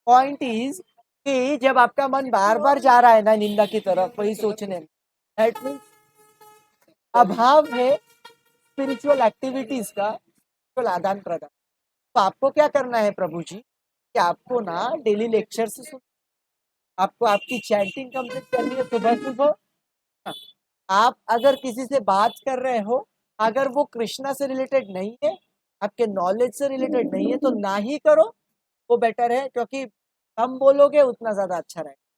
पॉइंट इज कि जब आपका मन बार बार जा रहा है ना निंदा की तरफ, वही सोचने में, दैट मीन्स अभाव है स्पिरिचुअल एक्टिविटीज का, स्पिरिचुअल आदान प्रदान। तो आपको क्या करना है प्रभु जी, कि आपको ना डेली लेक्चर से सुन, आपको आपकी चैंटिंग कंप्लीट करनी है सुबह सुबह। आप अगर किसी से बात कर रहे हो, अगर वो कृष्णा से रिलेटेड नहीं है, आपके नॉलेज से रिलेटेड नहीं है, तो ना ही करो, वो बेटर है, क्योंकि कम बोलोगे उतना ज्यादा अच्छा रहेगा।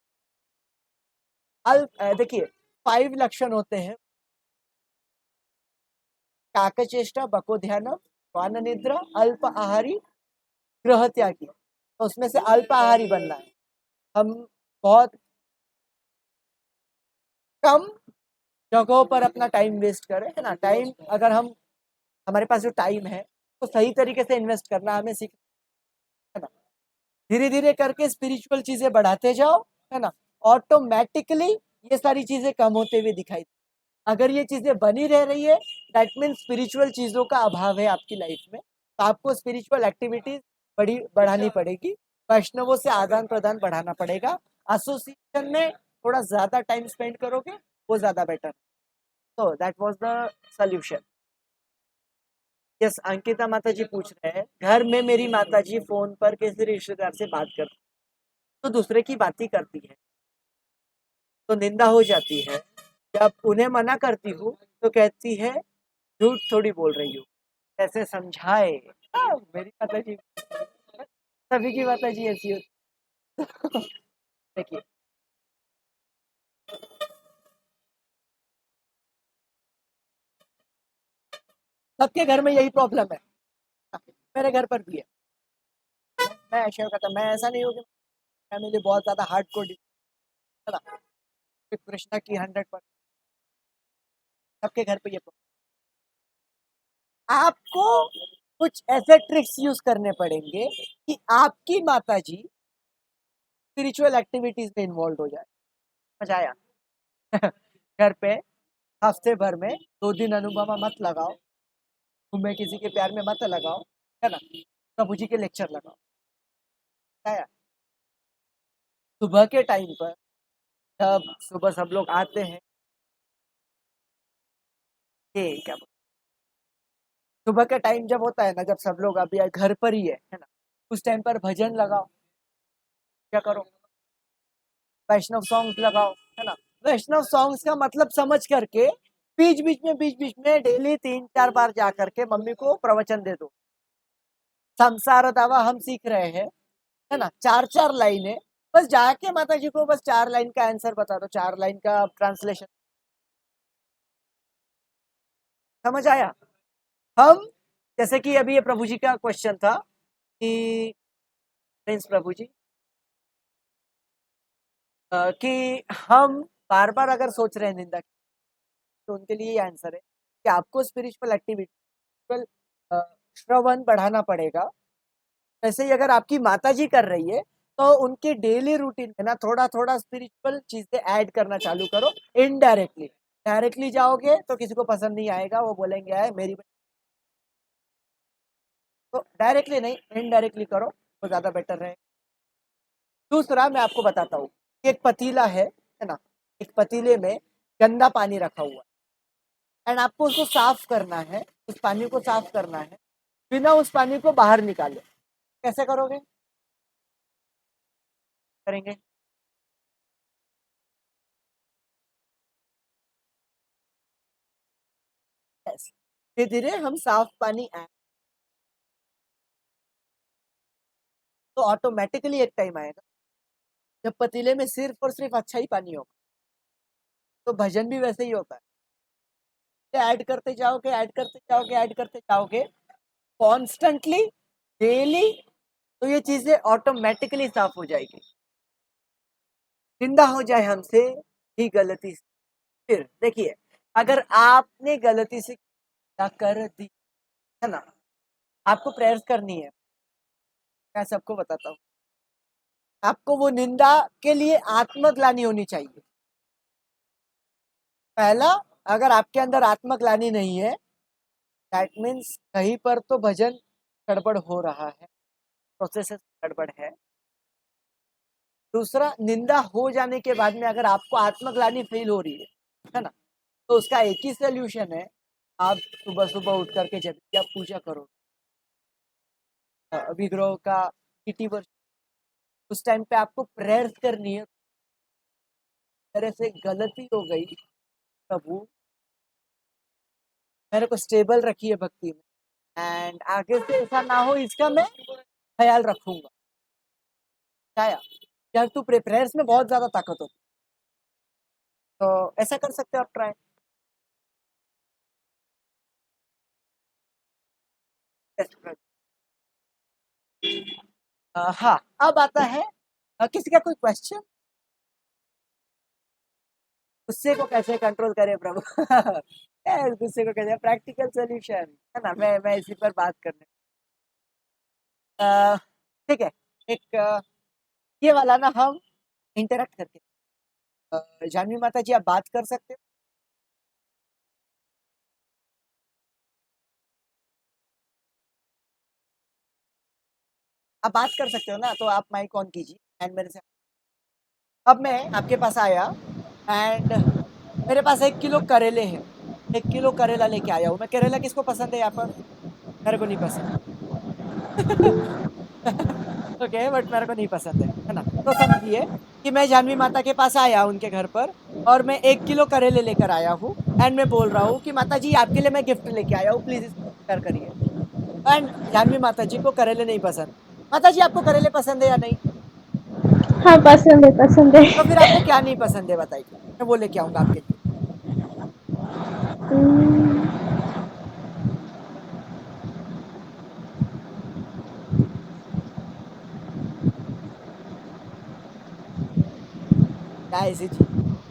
देखिए 5 लक्षण होते हैं, काकचेष्टा, बकोध्यान, श्वान निद्रा, अल्प आहारी, ग्रह त्यागी। तो उसमें से अल्प आहारी बनना है। हम बहुत कम जगहों पर अपना टाइम वेस्ट करें, है ना। टाइम अगर हम, हमारे पास जो टाइम है तो सही तरीके से इन्वेस्ट करना हमें सीखना, है ना। धीरे धीरे करके स्पिरिचुअल चीजें बढ़ाते जाओ, है ना। ऑटोमेटिकली ये सारी चीजें कम होते हुए दिखाई। अगर ये चीजें बनी रह रही है, दैट मीन स्पिरिचुअल चीजों का अभाव है आपकी लाइफ में, तो आपको स्पिरिचुअल एक्टिविटीज बढ़ानी पड़ेगी, वैष्णवों से आदान प्रदान बढ़ाना पड़ेगा, एसोसिएशन में थोड़ा ज्यादा टाइम स्पेंड करोगे, वो ज्यादा बेटर। तो that was the solution. Yes, Ankita माता जी पूछ रहे हैं, घर में मेरी माता जी फोन पर किसी रिश्तेदार से बात करती, तो दूसरे की बात ही करती है, तो निंदा हो जाती है। जब उन्हें मना करती हूँ तो कहती है झूठ थोड़ी बोल रही हूँ, कैसे समझाए। मेरी माता जी, सभी की माता जी ऐसी होती। देखिए, सबके घर में यही प्रॉब्लम है, मेरे घर पर भी है। मैं ऐसे कहता, मैं ऐसा नहीं हूँ कि फैमिली बहुत ज्यादा हार्ड कोर, है ना, कृष्णा की 100%, सबके घर पे ये प्रॉब्लम। आपको कुछ ऐसे ट्रिक्स यूज करने पड़ेंगे कि आपकी माता जी स्पिरिचुअल एक्टिविटीज में इन्वॉल्व हो जाए। मजा आया। घर पे हफ्ते भर में 2 दिन अनुपमा मत लगाओ, तुम्हें किसी के प्यार में मत लगाओ, है ना, प्रभु जी के लेक्चर लगाओ। आया सुबह के टाइम पर, जब सुबह सब लोग आते हैं, ये क्या बोलते, सुबह का टाइम जब होता है ना, जब सब लोग अभी घर पर ही है ना, उस टाइम पर भजन लगाओ, क्या करो, वैष्णव सॉन्ग्स लगाओ, है ना। वैष्णव सॉन्ग्स का मतलब समझ करके बीच बीच में डेली 3-4 बार जा करके मम्मी को प्रवचन दे दो। संसार दावा हम सीख रहे हैं, है ना, 4-4 लाइनें, बस जाके माता जी को बस 4 लाइन का आंसर बता दो, 4 लाइन का ट्रांसलेशन। समझ आया। हम, जैसे कि अभी ये प्रभु जी का क्वेश्चन था कि प्रिंस प्रभु जी, कि हम बार बार अगर सोच रहे हैं निंदा की, तो उनके लिए ये आंसर है कि आपको स्पिरिचुअल एक्टिविटी, श्रवण बढ़ाना पड़ेगा। ऐसे ही अगर आपकी माता जी कर रही है, तो उनके डेली रूटीन में ना थोड़ा थोड़ा स्पिरिचुअल चीजें ऐड करना चालू करो, इनडायरेक्टली। डायरेक्टली जाओगे तो किसी को पसंद नहीं आएगा, वो बोलेंगे यार मेरी, तो डायरेक्टली नहीं, इनडायरेक्टली करो, तो ज्यादा बेटर रहेगा। दूसरा मैं आपको बताता हूँ, एक पतीला है ना, एक पतीले में गंदा पानी रखा हुआ है, एंड आपको उसको साफ करना है, उस पानी को साफ करना है, बिना उस पानी को बाहर निकाले। कैसे करोगे, करेंगे? धीरे धीरे हम साफ पानी ऐड, तो ऑटोमेटिकली एक टाइम आएगा जब पतीले में सिर्फ और सिर्फ अच्छा ही पानी होगा। तो भजन भी वैसे ही होता है, ऐड करते जाओगे, ऐड करते जाओगे, ऐड करते जाओगे कॉन्स्टेंटली, डेली, तो ये चीजें ऑटोमेटिकली साफ हो जाएगी। जिंदा हो जाए हमसे ही गलती से, फिर देखिए, अगर आपने गलती से क्या कर दी, है ना, आपको प्रेयर्स करनी है। मैं सबको बताता हूँ, आपको वो निंदा के लिए आत्मग्लानि होनी चाहिए। पहला, अगर आपके अंदर आत्मग्लानि नहीं है, दैट मीन्स कहीं पर तो भजन गड़बड़ हो रहा है, प्रोसेस गड़बड़ है। दूसरा, निंदा हो जाने के बाद में अगर आपको आत्मग्लानि फील हो रही है ना, तो उसका एक ही सोल्यूशन है, आप सुबह सुबह उठ करके जब भी आप पूजा करो विग्रह का 80%, उस टाइम पे आपको प्रेयर करनी है। मेरे से गलती हो गई, प्रभु मेरे को स्टेबल रखिए भक्ति में, एंड आगे से ऐसा ना हो इसका मैं ख्याल रखूंगा। क्या यार, तू प्रेयर्स में बहुत ज्यादा ताकत होती, तो ऐसा कर सकते हो आप, ट्राई। हाँ, अब आता है किसी का कोई क्वेश्चन? गुस्से को कैसे कंट्रोल करें प्रभु? यार, गुस्से को कैसे, प्रैक्टिकल सोल्यूशन है ना, मैं इसी पर बात करने। ठीक है, एक ये वाला ना हम इंटरेक्ट करके, जानवी माता जी आप बात कर सकते हो? आप बात कर सकते हो ना, तो आप माइक ऑन कीजिए एंड मेरे से। अब मैं आपके पास आया एंड मेरे पास 1 किलो करेले हैं, 1 किलो करेला लेके आया हूँ मैं। करेला किसको पसंद है यहाँ पर? मेरे को नहीं पसंद। ओके, बट मेरे को नहीं पसंद है ना। तो समझिए कि मैं जानवी माता के पास आया उनके घर पर, और मैं 1 किलो करेले लेकर आया हूँ एंड मैं बोल रहा हूँ कि माता जी आपके लिए मैं गिफ्ट लेके आया हूँ, प्लीज इसको शेयर करिए। एंड जानवी माता जी को करेले नहीं पसंद। माता जी आपको करेले पसंद है या नहीं? हाँ, पसंद है, पसंद है। तो फिर आपको क्या नहीं पसंद है बताइए, मैं वो लेके आऊंगा आपके लिए। क्या ऐसी चीज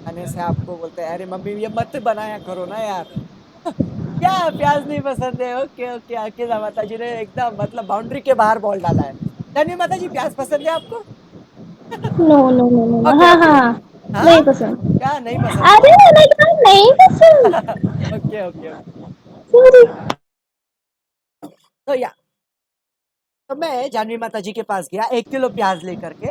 खाने से आपको बोलते हैं अरे मम्मी ये मत बनाया करो ना यार? क्या प्याज नहीं पसंद है? ओके ओके, अकेला माता जी ने एकदम मतलब बाउंड्री के बाहर बॉल डाला है। धन्य माता जी, प्याज पसंद है आपको? No no no no no, okay हाँ ओके, हाँ, हाँ नहीं पसंद। क्या नहीं पसंद अरे है? मैंने कहा नहीं पसंद। Okay okay, sorry. तो या तो मैं जानवी माता जी के पास गया 1 किलो प्याज लेकर के,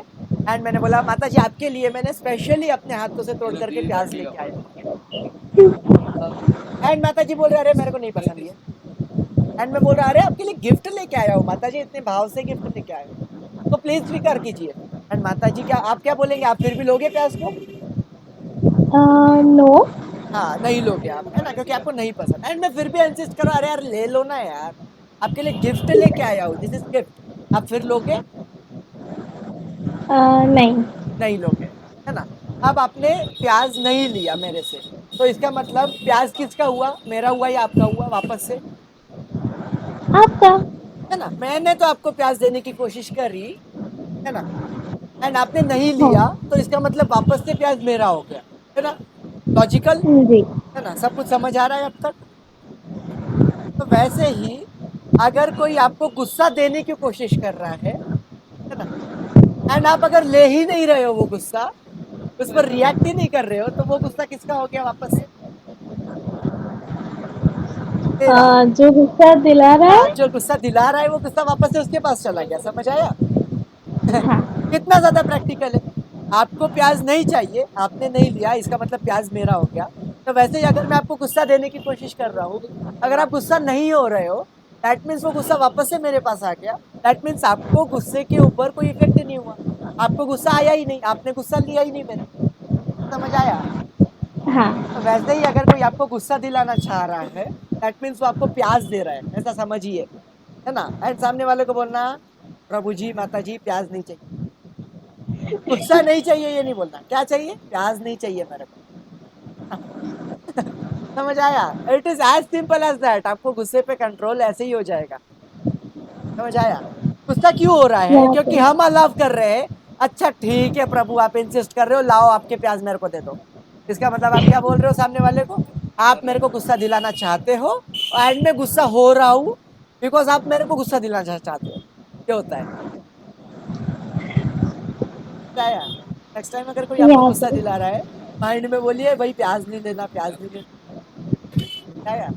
एंड मैंने बोला माता जी आपके लिए मैंने स्पेशली अपने हाथों से तोड़ करके प्याज लेके आया हूँ। एंड माता जी बोल रहे अरे मेरे को नहीं पसंद ये। एंड मैं बोल रहा अरे आपके लिए गिफ्ट लेके आया हूँ माता जी, इतने भाव से गिफ्ट लेके आया हूँ, तो प्लीज स्वीकार कीजिए। एंड माता जी क्या आप क्या बोलेंगे, आप फिर भी लोगे प्याज को? नो। हाँ, नहीं लोगे आप, है ना, क्योंकि आपको नहीं पसंद। एंड मैं फिर भी इंसिस्ट करो अरे यार ले लो ना यार, आपके लिए गिफ्ट लेके आया हूँ, दिस इज गिफ्ट, आप फिर लोगे? नहीं। नहीं लोगे, है ना। अब आपने प्याज नहीं लिया मेरे से, तो इसका मतलब प्याज किसका हुआ, मेरा हुआ या आपका हुआ वापस से? आपका। है ना, मैंने तो आपको प्याज देने की कोशिश करी, है ना, एंड आपने नहीं हाँ लिया, तो इसका मतलब वापस से प्याज मेरा हो गया, है ना। लॉजिकल, जी। है ना, सब कुछ समझ आ रहा है अब तक? तो वैसे ही अगर कोई आपको गुस्सा देने की कोशिश कर रहा है ना, एंड आप अगर ले ही नहीं रहे हो वो गुस्सा, उस पर रिएक्ट ही नहीं कर रहे हो, तो वो गुस्सा किसका हो गया वापस से? तेरा। जो गुस्सा दिला रहा हाँ, है। जो गुस्सा दिला रहा है वो गुस्सा वापस से उसके पास चला गया, समझ आया? हाँ कितना ज्यादा प्रैक्टिकल है। आपको प्याज नहीं चाहिए, आपने नहीं लिया, इसका मतलब प्याज मेरा हो गया। तो वैसे ही अगर मैं आपको गुस्सा देने की कोशिश कर रहा हूँ, अगर आप गुस्सा नहीं हो रहे हो, दैट मीन्स वो गुस्सा वापस से मेरे पास आ गया। दैट मीन्स आपको गुस्से के ऊपर कोई इफेक्ट नहीं हुआ, आपको गुस्सा आया ही नहीं, आपने गुस्सा लिया ही नहीं मेरे, समझ आया? हाँ तो वैसे ही अगर कोई आपको गुस्सा दिलाना चाह रहा है, दैट मीन्स वो आपको प्याज दे रहा है, ऐसा समझिए, है ना। एंड सामने वाले को बोलना प्रभु जी माता जी प्याज नहीं चाहिए, गुस्सा नहीं चाहिए ये नहीं बोलना, क्या चाहिए? प्याज नहीं चाहिए मेरे को। समझ आया? It is as simple as that, आपको गुस्से पे कंट्रोल ऐसे ही हो जाएगा, समझ आया? गुस्सा क्यों हो रहा है? यहाँ क्योंकि पे। हम अलाव कर रहे हैं। अच्छा ठीक है प्रभु, आप इंसिस्ट कर रहे हो, लाओ आपके प्याज मेरे को दे दो। इसका मतलब आप क्या बोल रहे हो सामने वाले को? आप मेरे को गुस्सा दिलाना चाहते हो, एंड में गुस्सा हो रहा हूँ बिकॉज आप मेरे को गुस्सा दिलाना चाहते हो। ये होता है। नेक्स्ट टाइम अगर कोई आपको यहाँ गुस्सा पे। दिला रहा है, माइंड में बोलिए भाई प्याज नहीं लेना, प्याज नहीं लेना। क्या यार,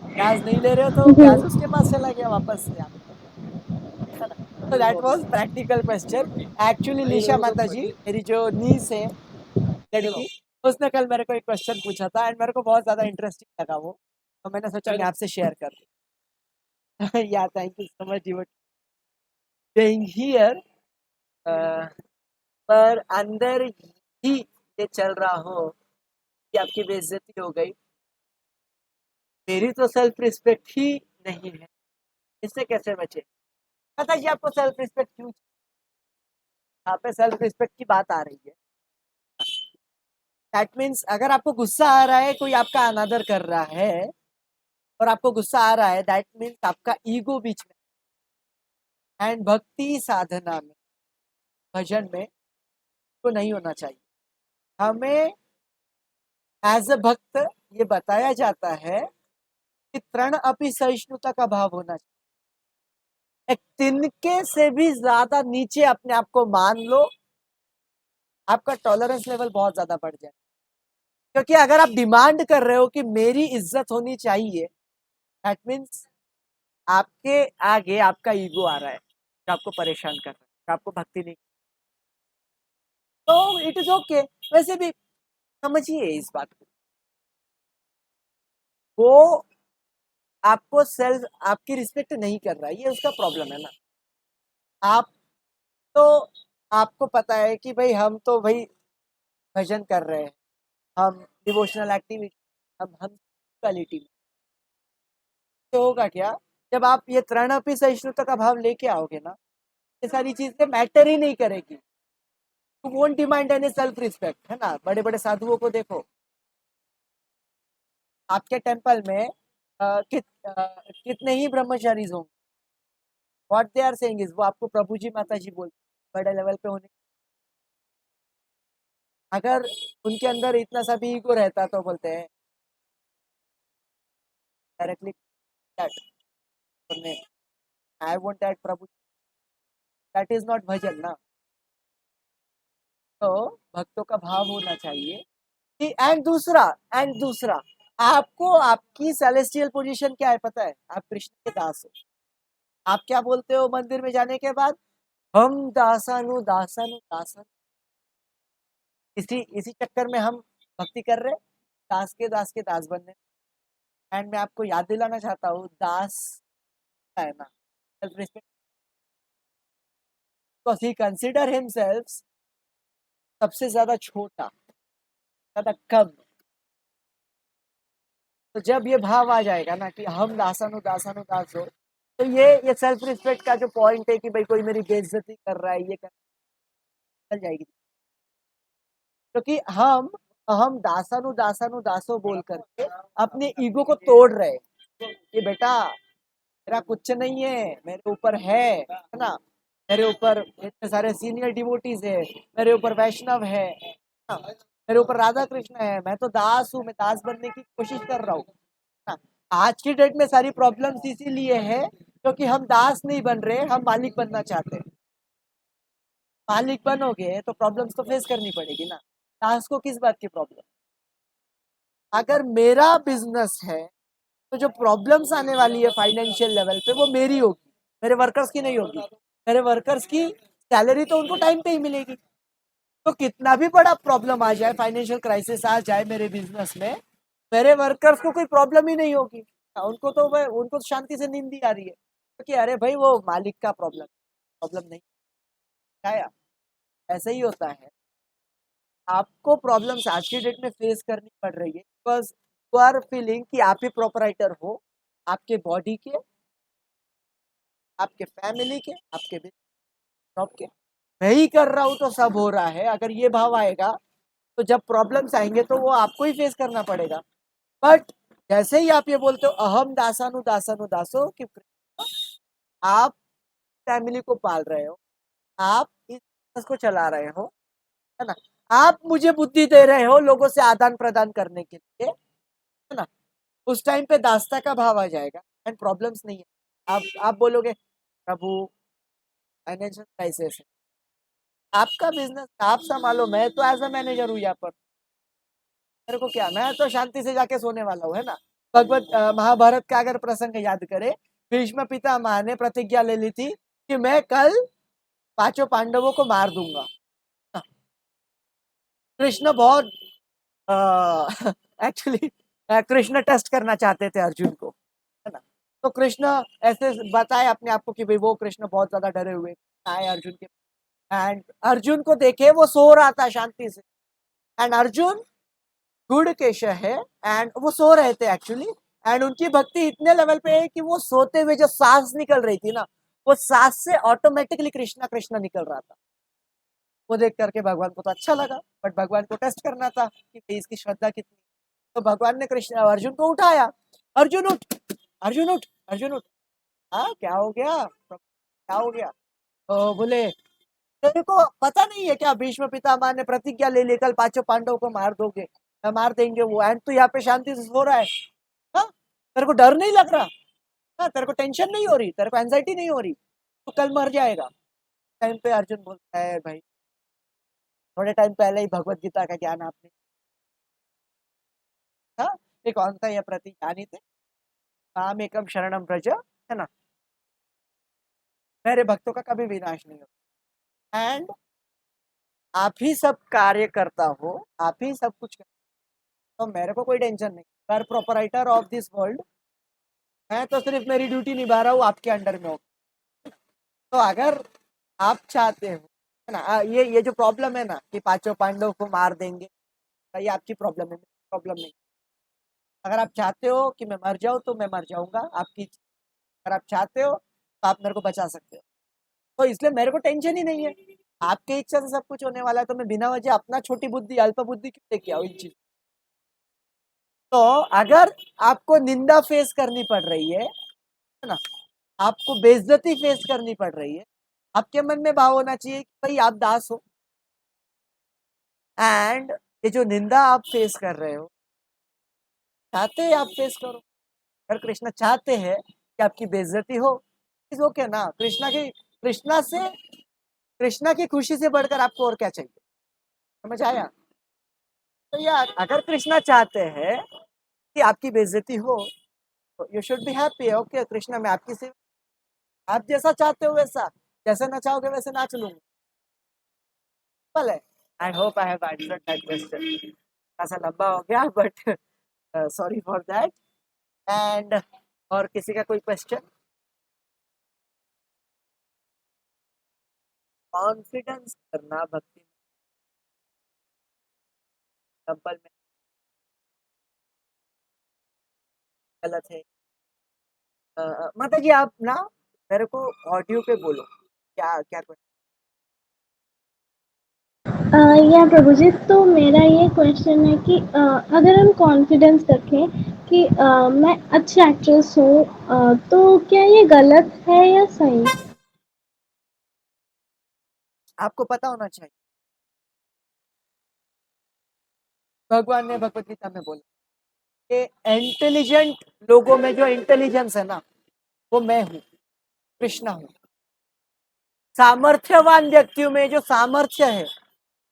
प्याज नहीं ले रहे हो तो जी। प्याज उसके पास चला गया वापस से, आप, है ना? तो that was practical question. Actually Lisha माता जी, मेरी जो नीस है लड़की, उसने कल मेरे को एक क्वेश्चन पूछा था एंड मेरे को बहुत ज्यादा इंटरेस्टिंग लगा वो, तो मैंने सोचा मैं आपसे शेयर कर दूं। या thank you so much you being here. पर अंदर ही ये चल रहा हो कि आपकी बेइज्जती हो गई, मेरी तो सेल्फ रिस्पेक्ट ही नहीं है, इससे कैसे बचे? पता जी आपको सेल्फ रिस्पेक्ट क्यों? यहाँ पे सेल्फ रिस्पेक्ट की बात आ रही है। दैट मीन्स अगर आपको गुस्सा आ रहा है, कोई आपका अनादर कर रहा है और आपको गुस्सा आ रहा है, दैट मीन्स आपका ईगो बीच में। एंड भक्ति साधना में, भजन में तो नहीं होना चाहिए। हमें एज अ भक्त ये बताया जाता है कि तृण अपि सहिष्णुता का भाव होना चाहिए। एक तिनके से भी ज्यादा नीचे अपने आप को मान लो, आपका टॉलरेंस लेवल बहुत ज्यादा बढ़ जाए। क्योंकि अगर आप डिमांड कर रहे हो कि मेरी इज्जत होनी चाहिए, दैट मीन्स आपके आगे आपका ईगो आ रहा है जो आपको परेशान कर रहा है, जो आपको भक्ति नहीं। तो इट इज ओके। वैसे भी समझिए इस बात को, वो आपको सेल्फ आपकी रिस्पेक्ट नहीं कर रहा है, ये उसका प्रॉब्लम है ना। आप तो आपको पता है कि भाई हम तो भाई भजन कर रहे हैं, हम डिवोशनल एक्टिविटी, हम क्वालिटी में, तो होगा क्या जब आप ये तृणपि सहिष्णुता का भाव लेके आओगे ना, ये सारी चीजें मैटर ही नहीं करेगी। You won't demand any self respect, है ना। बड़े बड़े साधुओं को देखो, आपके टेम्पल में कितने ही ब्रह्मचारीज होंगे, what they are saying is, वो आपको प्रभु जी माता जी बोलते हैं, बड़े लेवल पे होने। अगर उनके अंदर इतना सा भी ईगो रहता तो बोलते हैं directly that I want that प्रभु, दैट इज नॉट भजन ना। तो भक्तों का भाव होना चाहिए कि एंड दूसरा आपको आपकी सेलेस्टियल पोजीशन क्या है पता है? आप कृष्ण के दास हो। आप क्या बोलते हो मंदिर में जाने के बाद? हम दासानु दासानु दासन। इसी चक्कर में हम भक्ति कर रहे, दास के दास बनने। एंड मैं आपको याद दिलाना चाहता हूँ, दास है ना self respect, because he consider himself सबसे ज्यादा छोटा, ज्यादा कम। तो जब ये भाव आ जाएगा ना कि हम दासानु दासानु दास हो, तो ये सेल्फ रिस्पेक्ट का जो पॉइंट है कि भाई कोई मेरी बेइज्जती कर रहा है, ये चल जाएगी। क्योंकि हम दासानु दासानु दासो बोल करके अपने ईगो को तोड़ रहे कि बेटा मेरा कुछ नहीं है, मेरे ऊपर है ना, मेरे ऊपर इतने सारे सीनियर डिवोटीज है, मेरे ऊपर वैष्णव है ना? मेरे ऊपर राधा कृष्ण है, मैं तो दास हूँ, मैं दास बनने की कोशिश कर रहा हूँ ना। आज की डेट में सारी प्रॉब्लम्स इसीलिए है क्योंकि हम दास नहीं बन रहे, हम मालिक बनना चाहते हैं। मालिक बनोगे तो प्रॉब्लम्स तो फेस करनी पड़ेगी ना। दास को किस बात की प्रॉब्लम? अगर मेरा बिजनेस है तो जो प्रॉब्लम्स आने वाली है फाइनेंशियल लेवल पे, वो मेरी होगी, मेरे वर्कर्स की नहीं होगी। मेरे वर्कर्स की सैलरी तो उनको टाइम पे ही मिलेगी। तो कितना भी बड़ा प्रॉब्लम आ जाए, फाइनेंशियल क्राइसिस आ जाए मेरे बिजनेस में, मेरे वर्कर्स को कोई प्रॉब्लम ही नहीं होगी। उनको तो शांति से नींद ही आ रही है क्योंकि अरे भाई वो मालिक का प्रॉब्लम नहीं आया। ऐसा ही होता है, आपको प्रॉब्लम्स आज की डेट में फेस करनी पड़ रही है बिकॉज यू आर फीलिंग कि आप ही प्रोपराइटर हो आपके बॉडी के, आपके फैमिली के, आपके जॉब के। मैं ही कर रहा हूँ तो सब हो रहा है, अगर ये भाव आएगा तो जब प्रॉब्लम्स आएंगे तो वो आपको ही फेस करना पड़ेगा। बट जैसे ही आप ये बोलते हो अहम दासानु दासानु दासो, कि आप फैमिली को पाल रहे हो, आप इस बिजनेस को चला रहे हो, है ना, आप मुझे बुद्धि दे रहे हो लोगों से आदान प्रदान करने के लिए, है ना, उस टाइम पे दास्ता का भाव आ जाएगा एंड प्रॉब्लम्स नहीं है। आप बोलोगे प्रभु फाइनेंशियल क्राइसिस है, आपका बिजनेस आप संभालो, मैं तो एज अ मैनेजर हूँ यहाँ पर, मेरे को क्या, मैं तो शांति से जाके सोने वाला हूँ, है ना। भगवत महाभारत का अगर प्रसंग याद करें, भीष्म पितामह ने प्रतिज्ञा ले ली थी कि मैं कल पांचों पांडवों को मार दूंगा। कृष्ण बहुत एक्चुअली कृष्ण टेस्ट करना चाहते थे अर्जुन को, है ना। तो कृष्ण ऐसे बताए अपने आप को कि भाई वो कृष्ण बहुत ज्यादा डरे हुए आए अर्जुन के, एंड अर्जुन को देखे वो सो रहा था शांति से, एंड अर्जुन गुड़ केश है एंड वो सो रहे थे एक्चुअली, एंड उनकी भक्ति इतने लेवल पे है कि वो सोते हुए जो सांस निकल रही थी ना, वो सांस से ऑटोमेटिकली कृष्णा कृष्णा निकल रहा था। वो देख करके भगवान को तो अच्छा लगा, बट भगवान को टेस्ट करना था कि भाई इसकी श्रद्धा कितनी। तो भगवान ने कृष्ण अर्जुन को उठाया, अर्जुन उठ, अर्जुन उठ, अर्जुन उठ। हाँ क्या हो गया, क्या हो गया? तो बोले तेरे को पता नहीं है क्या, भीष्म पितामह ने प्रतिज्ञा ले ली कल पांचों पांडवों को मार दोगे, मार देंगे वो, एंड तू यहाँ पे शांति से सो रहा है। हाँ तेरे को डर नहीं लग रहा? हाँ तेरे को टेंशन नहीं हो रही, तेरे को एंजाइटी नहीं हो रही? तू कल मर जाएगा। टाइम पे अर्जुन बोलता है भाई थोड़े टाइम पहले ही भगवत गीता का ज्ञान आपने, हाँ ये कौन सा ये प्रति ज्ञानी थे, काम एकम शरणम व्रज, है ना, मेरे भक्तों का कभी विनाश नहीं होता, एंड आप ही सब कार्य करता हो, आप ही सब कुछ तो मेरे को कोई टेंशन नहीं, पर प्रोपराइटर ऑफ दिस वर्ल्ड, मैं तो सिर्फ मेरी ड्यूटी निभा रहा हूँ आपके अंडर में हो। तो अगर आप चाहते हो, है ना, ये जो प्रॉब्लम है ना कि पांचों पांडवों को मार देंगे, ये आपकी प्रॉब्लम है, प्रॉब्लम नहीं। अगर आप चाहते हो कि मैं मर जाऊँ तो मैं मर जाऊंगा, आपकी इच्छा। अगर आप चाहते हो तो आप मेरे को बचा सकते हो, तो इसलिए मेरे को टेंशन ही नहीं है। आपके इच्छा से सब कुछ होने वाला है, तो मैं बिना वजह अपना छोटी बुद्धि अल्प बुद्धि क्यों लेके आओ इन चीज। तो अगर आपको निंदा फेस करनी पड़ रही है ना, आपको बेइज्जती फेस करनी पड़ रही है, आपके मन में भाव होना चाहिए कि भाई आप दास हो, एंड ये जो निंदा आप फेस कर रहे हो, चाहते हैं आप फेस करो। अगर कृष्णा चाहते हैं कि आपकी बेइज्जती हो, इज ओके ना। कृष्णा की खुशी से बढ़कर आपको और क्या चाहिए, समझ आया? तो यार अगर कृष्णा चाहते हैं कि आपकी बेइज्जती हो, तो you should be happy. Okay Krishna मैं आपकी से, आप जैसा चाहते हो वैसा, जैसे ना चाहोगे वैसे नाच लूंगा। भले आई hope I have answered that question, ऐसा लंबा हो गया but sorry for that. And और किसी का कोई क्वेश्चन? कॉन्फिडेंस करना भक्ति टेम्पल में गलत है? माता जी आप ना मेरे को ऑडियो पे बोलो, क्या क्या क्वेश्चन? या प्रभु जी, तो मेरा ये क्वेश्चन है कि अगर हम कॉन्फिडेंस रखें कि मैं अच्छी एक्ट्रेस हूँ, तो क्या ये गलत है या सही? आपको पता होना चाहिए, भगवान ने भगवत गीता में बोला कि इंटेलिजेंट लोगों में जो इंटेलिजेंस है ना, वो मैं हूँ, कृष्णा हूँ। सामर्थ्यवान व्यक्तियों में जो सामर्थ्य है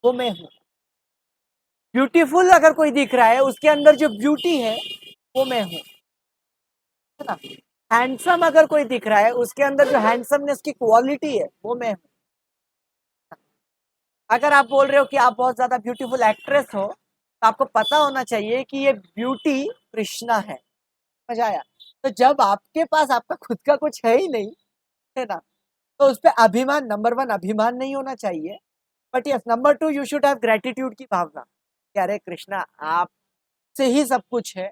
वो मैं हूँ। ब्यूटीफुल अगर कोई दिख रहा है, उसके अंदर जो ब्यूटी है वो मैं हूँ, है ना। हैंडसम अगर कोई दिख रहा है, उसके अंदर जो हैंडसमनेस की क्वालिटी है वो मैं हूँ। अगर आप बोल रहे हो कि आप बहुत ज्यादा ब्यूटीफुल एक्ट्रेस हो, तो आपको पता होना चाहिए कि ये ब्यूटी कृष्णा है। समझ आया? तो जब आपके पास आपका खुद का कुछ है ही नहीं, है ना, तो उस पर अभिमान, नंबर वन अभिमान नहीं होना चाहिए, but yes number two you should have gratitude की भावना कि अरे कृष्णा आपसे ही सब कुछ है,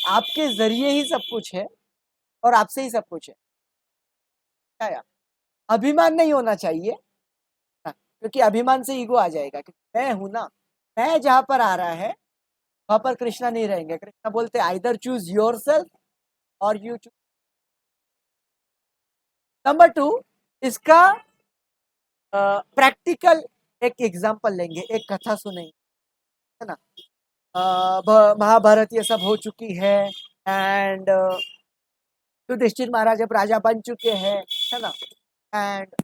आपके जरिए ही सब कुछ है, और आपसे ही सब कुछ है। आया? अभिमान नहीं होना चाहिए, हाँ, क्योंकि अभिमान से ईगो आ जाएगा कि मैं हूं ना, मैं जहां पर आ रहा है वहां पर कृष्णा नहीं रहेंगे। कृष्णा बोलते आइदर चूज योर सेल्फ और यू चूज। नंबर टू, इसका प्रैक्टिकल एक एग्जांपल लेंगे, एक कथा सुनेंगे, है ना। महाभारत ये सब हो चुकी है, एंड युधिष्ठिर महाराज अब राजा बन चुके हैं, है ना, एंड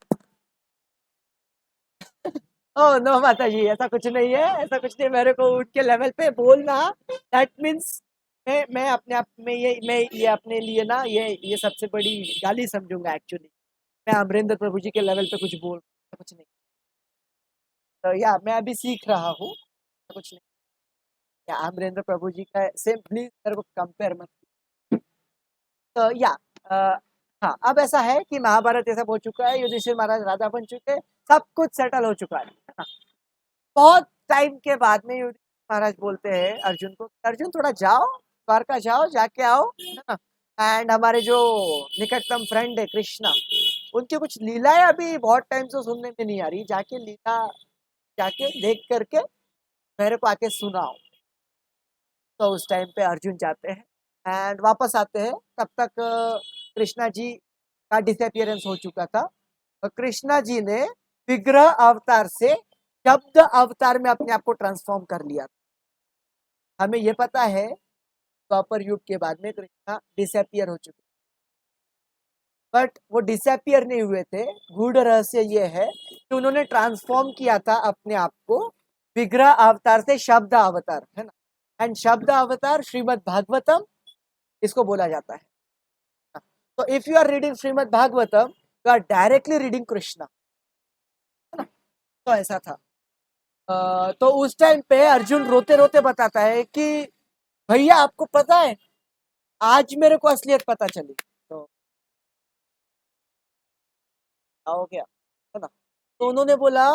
ओह नो माता जी ऐसा कुछ नहीं है, ऐसा कुछ नहीं। मेरे को उठ के लेवल पे बोलना, दैट मीन्स मैं अपने आप में ये, मैं ये अपने लिए ना ये सबसे बड़ी गाली समझूंगा एक्चुअली। मैं अमरेंद्र प्रभु जी के लेवल पे कुछ बोल कुछ नहीं। तो या मैं अभी सीख रहा हूँ, कुछ नहीं। या अमरेंद्र प्रभु जी का सेम प्लीज मेरे को कंपेयर मत। तो या अ, हाँ, अब ऐसा है कि महाभारत ये सब हो चुका है, युधिष्ठिर महाराज राजा बन चुके हैं, सब कुछ सेटल हो चुका है ना। बहुत टाइम के बाद में युधिष्ठिर महाराज बोलते हैं अर्जुन को, अर्जुन थोड़ा जाओ, द्वारका जाओ, जाके आओ, है ना। एंड हमारे जो निकटतम फ्रेंड है कृष्णा, उनकी कुछ लीलाएं अभी बहुत टाइम से सुनने में नहीं आ रही, जाके लीला जाके देख करके मेरे को आके सुनाओ। तो उस टाइम पे अर्जुन जाते हैं एंड वापस आते हैं, तब तक कृष्णा जी का डिसअपियरेंस हो चुका था। कृष्णा जी ने विग्रह अवतार से शब्द अवतार में अपने आप को ट्रांसफॉर्म कर लिया। हमें ये पता है द्वापर युग के बाद में कृष्णा डिसअपियर हो चुके, बट वो डिसअपियर नहीं हुए थे। गूढ़ रहस्य ये है कि उन्होंने ट्रांसफॉर्म किया था अपने आप को विग्रह अवतार से शब्द अवतार, है ना। एंड शब्द अवतार श्रीमद् भागवतम इसको बोला जाता है। तो if you are reading Srimad Bhagavatam, you are directly reading Krishna, है ना। तो ऐसा था। तो उस टाइम पे अर्जुन रोते रोते बताता है कि भैया आपको पता है आज मेरे को असलियत पता चली। तो हो गया, है ना। तो उन्होंने बोला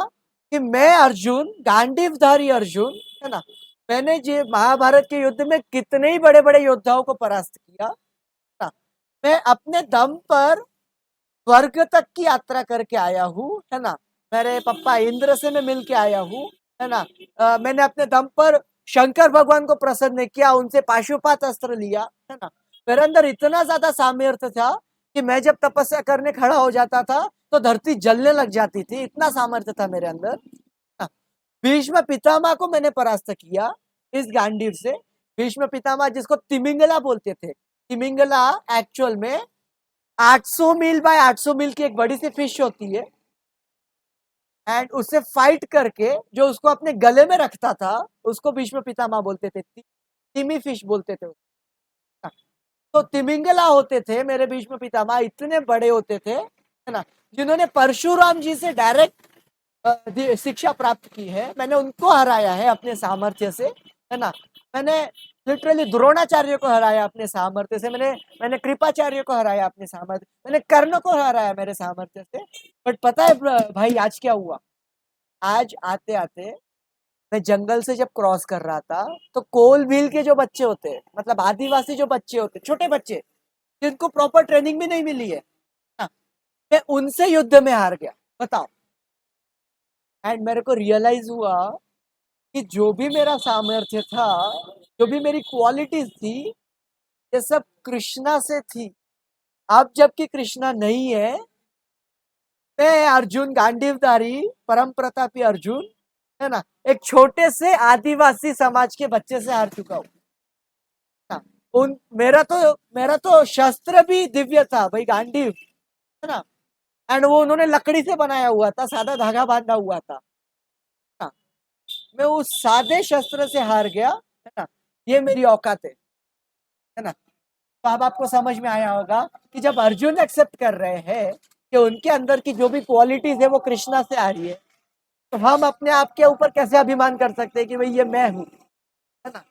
कि मैं अर्जुन, गांडीवधारी अर्जुन, है ना, मैंने जो महाभारत के युद्ध में कितने ही बड़े बड़े योद्धाओं को परास्त किया, है ना। मैं अपने दम पर स्वर्ग तक की यात्रा करके आया हूँ, है ना। मेरे पापा इंद्र से मैं मिल के आया हूँ, है ना। मैंने अपने दम पर शंकर भगवान को प्रसन्न किया, उनसे पाशुपात अस्त्र लिया, है ना। मेरे अंदर इतना ज्यादा सामर्थ्य था कि मैं जब तपस्या करने खड़ा हो जाता था तो धरती जलने लग जाती थी, इतना सामर्थ्य था मेरे अंदर। हाँ, भीष्म पितामह को मैंने परास्त किया इस गांडीव से। भीष्म पितामह जिसको तिमिंगला बोलते थे, तिमिंगला एक्चुअल में 800 मील बाय 800 मील की एक बड़ी सी फिश होती है, एंड उससे फाइट करके जो उसको अपने गले में रखता था उसको भीष्म पितामह बोलते थे, तिमी फिश बोलते थे। तो तिमिंगला होते थे मेरे भीष्म पितामह, इतने बड़े होते थे, है ना, जिन्होंने परशुराम जी से डायरेक्ट शिक्षा प्राप्त की है। मैंने उनको हराया है अपने सामर्थ्य से, है ना। मैंने लिटरली द्रोणाचार्य को हराया अपने सामर्थ्य से, मैंने कृपाचार्य को हराया अपने सामर्थ्य, मैंने कर्ण को हराया मेरे सामर्थ्य से। बट पता है भाई आज क्या हुआ? आज आते आते मैं जंगल से जब क्रॉस कर रहा था तो कोल भील के जो बच्चे होते हैं, मतलब आदिवासी जो बच्चे होते, छोटे बच्चे जिनको प्रॉपर ट्रेनिंग भी नहीं मिली है, हाँ, मैं उनसे युद्ध में हार गया, बताओ। एंड मेरे को रियलाइज हुआ कि जो भी मेरा सामर्थ्य था, जो भी मेरी क्वालिटीज थी, ये सब कृष्णा से थी। अब जबकि कृष्णा नहीं है, मैं अर्जुन गांडीवधारी परम प्रतापी अर्जुन, है ना, एक छोटे से आदिवासी समाज के बच्चे से हार चुका हूँ। उन मेरा तो शस्त्र भी दिव्य था भाई, गांडीव, है ना। एंड वो उन्होंने लकड़ी से बनाया हुआ था, सादा धागा बांधा हुआ था। मैं उस सादे शस्त्र से हार गया, है ना। ये मेरी औकात है ना। तो अब आपको समझ में आया होगा कि जब अर्जुन एक्सेप्ट कर रहे हैं कि उनके अंदर की जो भी क्वालिटीज है वो कृष्णा से आ रही है, तो हम अपने आप के ऊपर कैसे अभिमान कर सकते हैं कि भाई ये मैं हूं, है ना।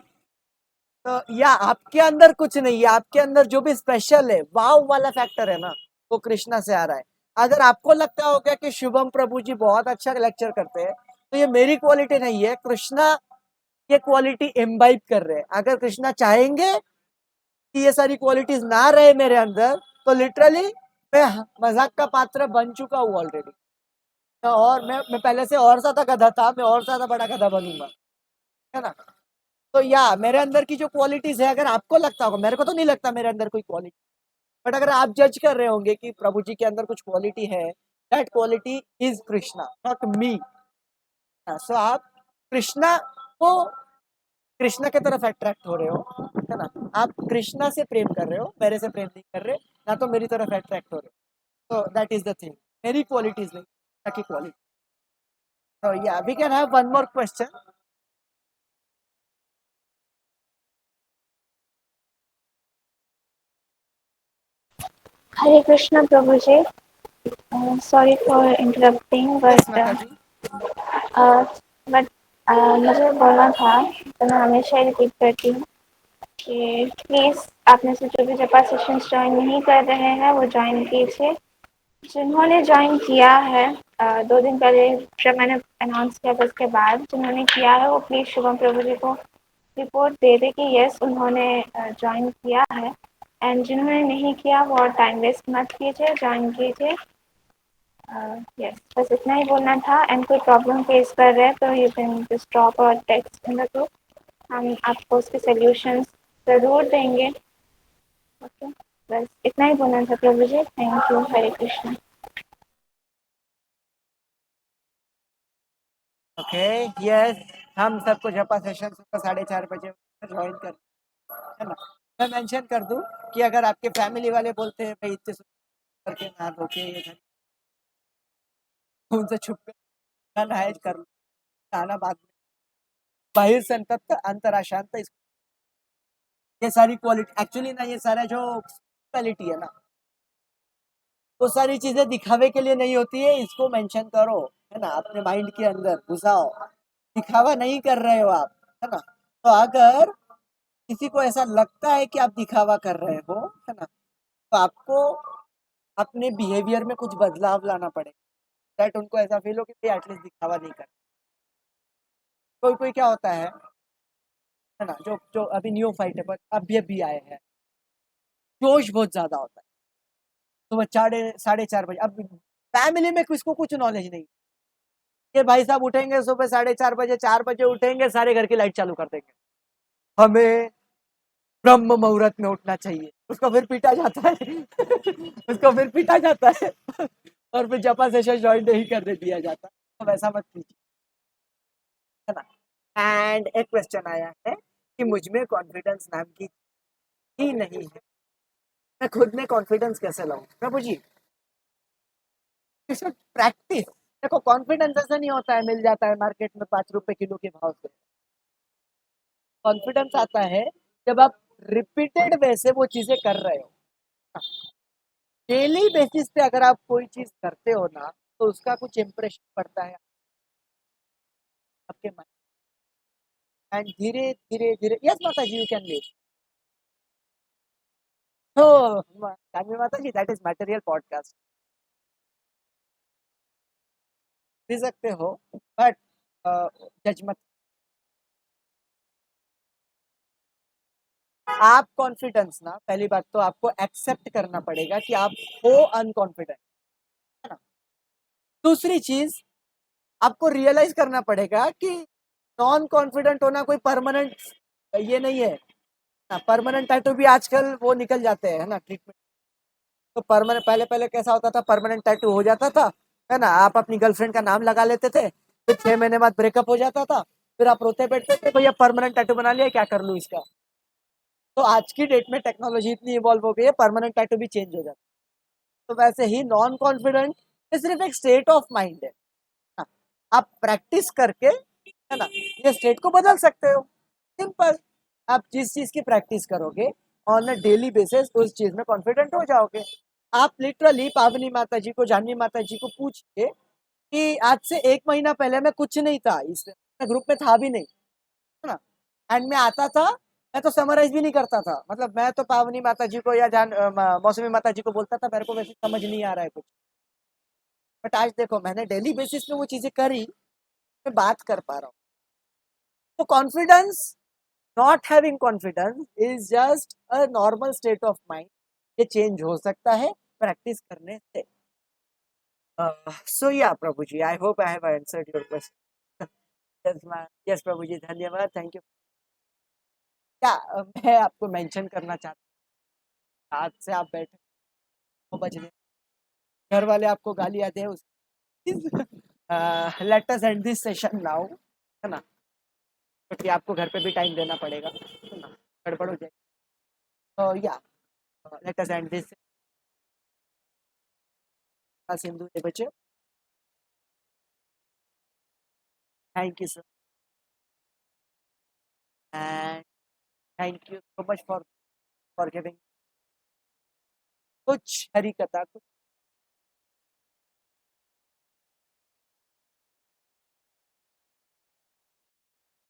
तो या आपके अंदर कुछ नहीं है, आपके अंदर जो भी स्पेशल है, वाव वाला फैक्टर है ना, वो कृष्णा से आ रहा है। अगर आपको लगता होगा कि शुभम प्रभु जी बहुत अच्छा लेक्चर करते हैं, तो ये मेरी क्वालिटी नहीं है, कृष्णा ये क्वालिटी इम्बाइब कर रहे हैं। अगर कृष्णा चाहेंगे कि ये सारी क्वालिटीज ना रहे मेरे अंदर, तो लिटरली मैं मजाक का पात्र बन चुका हूँ ऑलरेडी। तो और मैं पहले से और ज्यादा गधा था, मैं और ज्यादा बड़ा गधा बनूंगा, है ना। तो या मेरे अंदर की जो क्वालिटीज है, अगर आपको लगता होगा, मेरे को तो नहीं लगता मेरे अंदर कोई क्वालिटी, बट अगर आप जज कर रहे होंगे कि प्रभु जी के अंदर कुछ क्वालिटी है, that quality is Krishna, not me. So आप कृष्णा को, कृष्णा की तरफ अट्रैक्ट हो रहे हो, है ना। आप कृष्णा से प्रेम कर रहे हो, मेरे से प्रेम नहीं कर रहे, ना तो मेरी तरफ अट्रैक्ट हो रहे हो। तो दैट इज द थिंग, मेरी क्वालिटीज नहीं, कृष्णा की quality. So yeah, we can have one more question. Hare Krishna Prabhu ji. Sorry for interrupting, yes but माता जी। बट मुझे बोलना था, तो मैं हमेशा रिपीट करती हूँ कि प्लीज़ आप में से जो भी जपा सेशंस ज्वाइन नहीं कर रहे हैं वो ज्वाइन कीजिए। जिन्होंने ज्वाइन किया है 2 दिन पहले जब मैंने अनाउंस किया था उसके बाद जिन्होंने किया है वो प्लीज़ शुभम प्रभु जी को रिपोर्ट दे दे कि यस उन्होंने ज्वाइन किया है। एंड जिन्होंने नहीं किया वो और टाइम वेस्ट मत कीजिए, ज्वाइन कीजिए। यस बस इतना ही बोलना था। एंड कोई प्रॉब्लम फेस कर रहे हैं तो यू कैन जस्ट ड्रॉप और टेक्स्ट इन द ग्रुप, हम आपको उसके सॉल्यूशंस ज़रूर देंगे। ओके, बस इतना ही बोलना था प्रभु जी। Thank you. Hare Krishna. Okay, yes, हम सबको जपा सेशन सुबह 4:30 बजे ज्वाइन कर, है ना। मैं मेंशन कर दूं कि अगर आपके फैमिली वाले बोलते हैं भाई इतने सुबह करके ना रोके ये घर, उनसे छुप कर नहाज कर लो, खाना बाद में, बाहिर संतप्त अंतर अशांत, ये सारी क्वालिटी एक्चुअली ना, ये सारा जो क्वालिटी है ना, वो सारी चीजें दिखावे के लिए नहीं होती है। इसको मेंशन करो, है ना, अपने माइंड के अंदर घुसाओ, दिखावा नहीं कर रहे हो आप, है ना। तो अगर किसी को ऐसा लगता है कि आप दिखावा कर रहे हो, है ना, तो आपको अपने बिहेवियर में कुछ बदलाव लाना पड़ेगा, दैट उनको ऐसा फील हो कि भाई एटलीस्ट दिखावा नहीं कर। कोई कोई क्या होता है ना, जो जो अभी न्यू फाइट है पर अभी अभी आए हैं, जोश बहुत ज्यादा होता है, तो वह 4:30 बजे, अब फैमिली में किसको कुछ नॉलेज नहीं, ये भाई साहब उठेंगे सुबह 4:30 बजे, 4 बजे उठेंगे, सारे घर की लाइट चालू कर देंगे, हमें ब्रह्म मुहूर्त में उठना चाहिए, उसको फिर पीटा जाता है उसको फिर पीटा जाता है और फिर जपा सेशन ज्वाइन नहीं करने दिया जाता। तो वैसा मत कीजिए, है ना। एंड एक क्वेश्चन आया है कि मुझ में कॉन्फिडेंस नाम की ही नहीं है, मैं खुद में कॉन्फिडेंस कैसे लाऊं। प्रभु जी, प्रैक्टिस, देखो कॉन्फिडेंस ऐसा नहीं होता है मिल जाता है मार्केट में 5 रुपए किलो के भाव से। कॉन्फिडेंस आता है जब आप रिपीटेड वे से वो चीजें कर रहे हो, डेली बेसिस पे अगर आप कोई चीज करते हो ना, तो उसका कुछ इम्प्रेशन पड़ता है आपके माइंड, एंड धीरे धीरे धीरे, यस माता जी, यू कैन लीव। तो कान्वी माता जी, दैट इज मटेरियल पॉडकास्ट, दे सकते हो, बट जज मत। आप कॉन्फिडेंस ना, पहली बात तो आपको एक्सेप्ट करना पड़ेगा कि आप हो अनकॉन्फिडेंट, है ना। दूसरी चीज, आपको रियलाइज करना पड़ेगा कि नॉन कॉन्फिडेंट होना कोई परमानेंट ये नहीं है ना। परमानेंट टैटू भी आजकल वो निकल जाते हैं, है ना, ट्रीटमेंट। तो परमानेंट, पहले पहले कैसा होता था, परमानेंट टैटू हो जाता था, है ना, आप अपनी गर्लफ्रेंड का नाम लगा लेते थे, फिर 6 महीने बाद ब्रेकअप हो जाता था, फिर आप रोते बैठते थे, भैया परमानेंट टैटू बना लिया, क्या कर लूँ इसका। तो आज की डेट में टेक्नोलॉजी इतनी इवॉल्व हो गई है, परमानेंट टैटू भी चेंज हो जाता है। तो वैसे ही नॉन कॉन्फिडेंट ये सिर्फ एक स्टेट ऑफ माइंड है ना। आप प्रैक्टिस करके, है ना, ये स्टेट को बदल सकते हो, सिंपल। आप जिस चीज की प्रैक्टिस करोगे ऑन अ डेली बेसिस, उस चीज में कॉन्फिडेंट हो जाओगे। आप लिटरली पावनी माता जी को, जानवी माता जी को पूछिए कि आज से 1 महीना पहले मैं कुछ नहीं था, इस ग्रुप में था भी नहीं, है ना। एंड मैं आता था, मैं तो समराइज भी नहीं करता था, मतलब मैं तो पावनी माता जी को या मौसमी माता जी को बोलता था, मेरे को वैसे समझ नहीं आ रहा है कुछ। बट आज देखो मैंने डेली बेसिस में वो चीजें करी, मैं बात कर पा रहा हूँ। तो confidence, not having confidence is just a normal state of mind, ये चेंज हो सकता है प्रैक्टिस करने से। सो या प्रभु जी, I hope I have answered your question. Yes प्रभु जी, धन्यवाद, थैंक यू। क्या मैं आपको मेंशन करना चाहता हूँ, आज से आप बैठे 9 बजे, घर वाले आपको गालियां दे उस let us and this session now, है ना, क्योंकि आपको घर पे भी टाइम देना पड़ेगा, है ना, गड़बड़ हो जाएगी। तो या let us and this, Sindhu के बच्चे, thank you sir, and thank you so much for giving कुछ हरी कथा, कुछ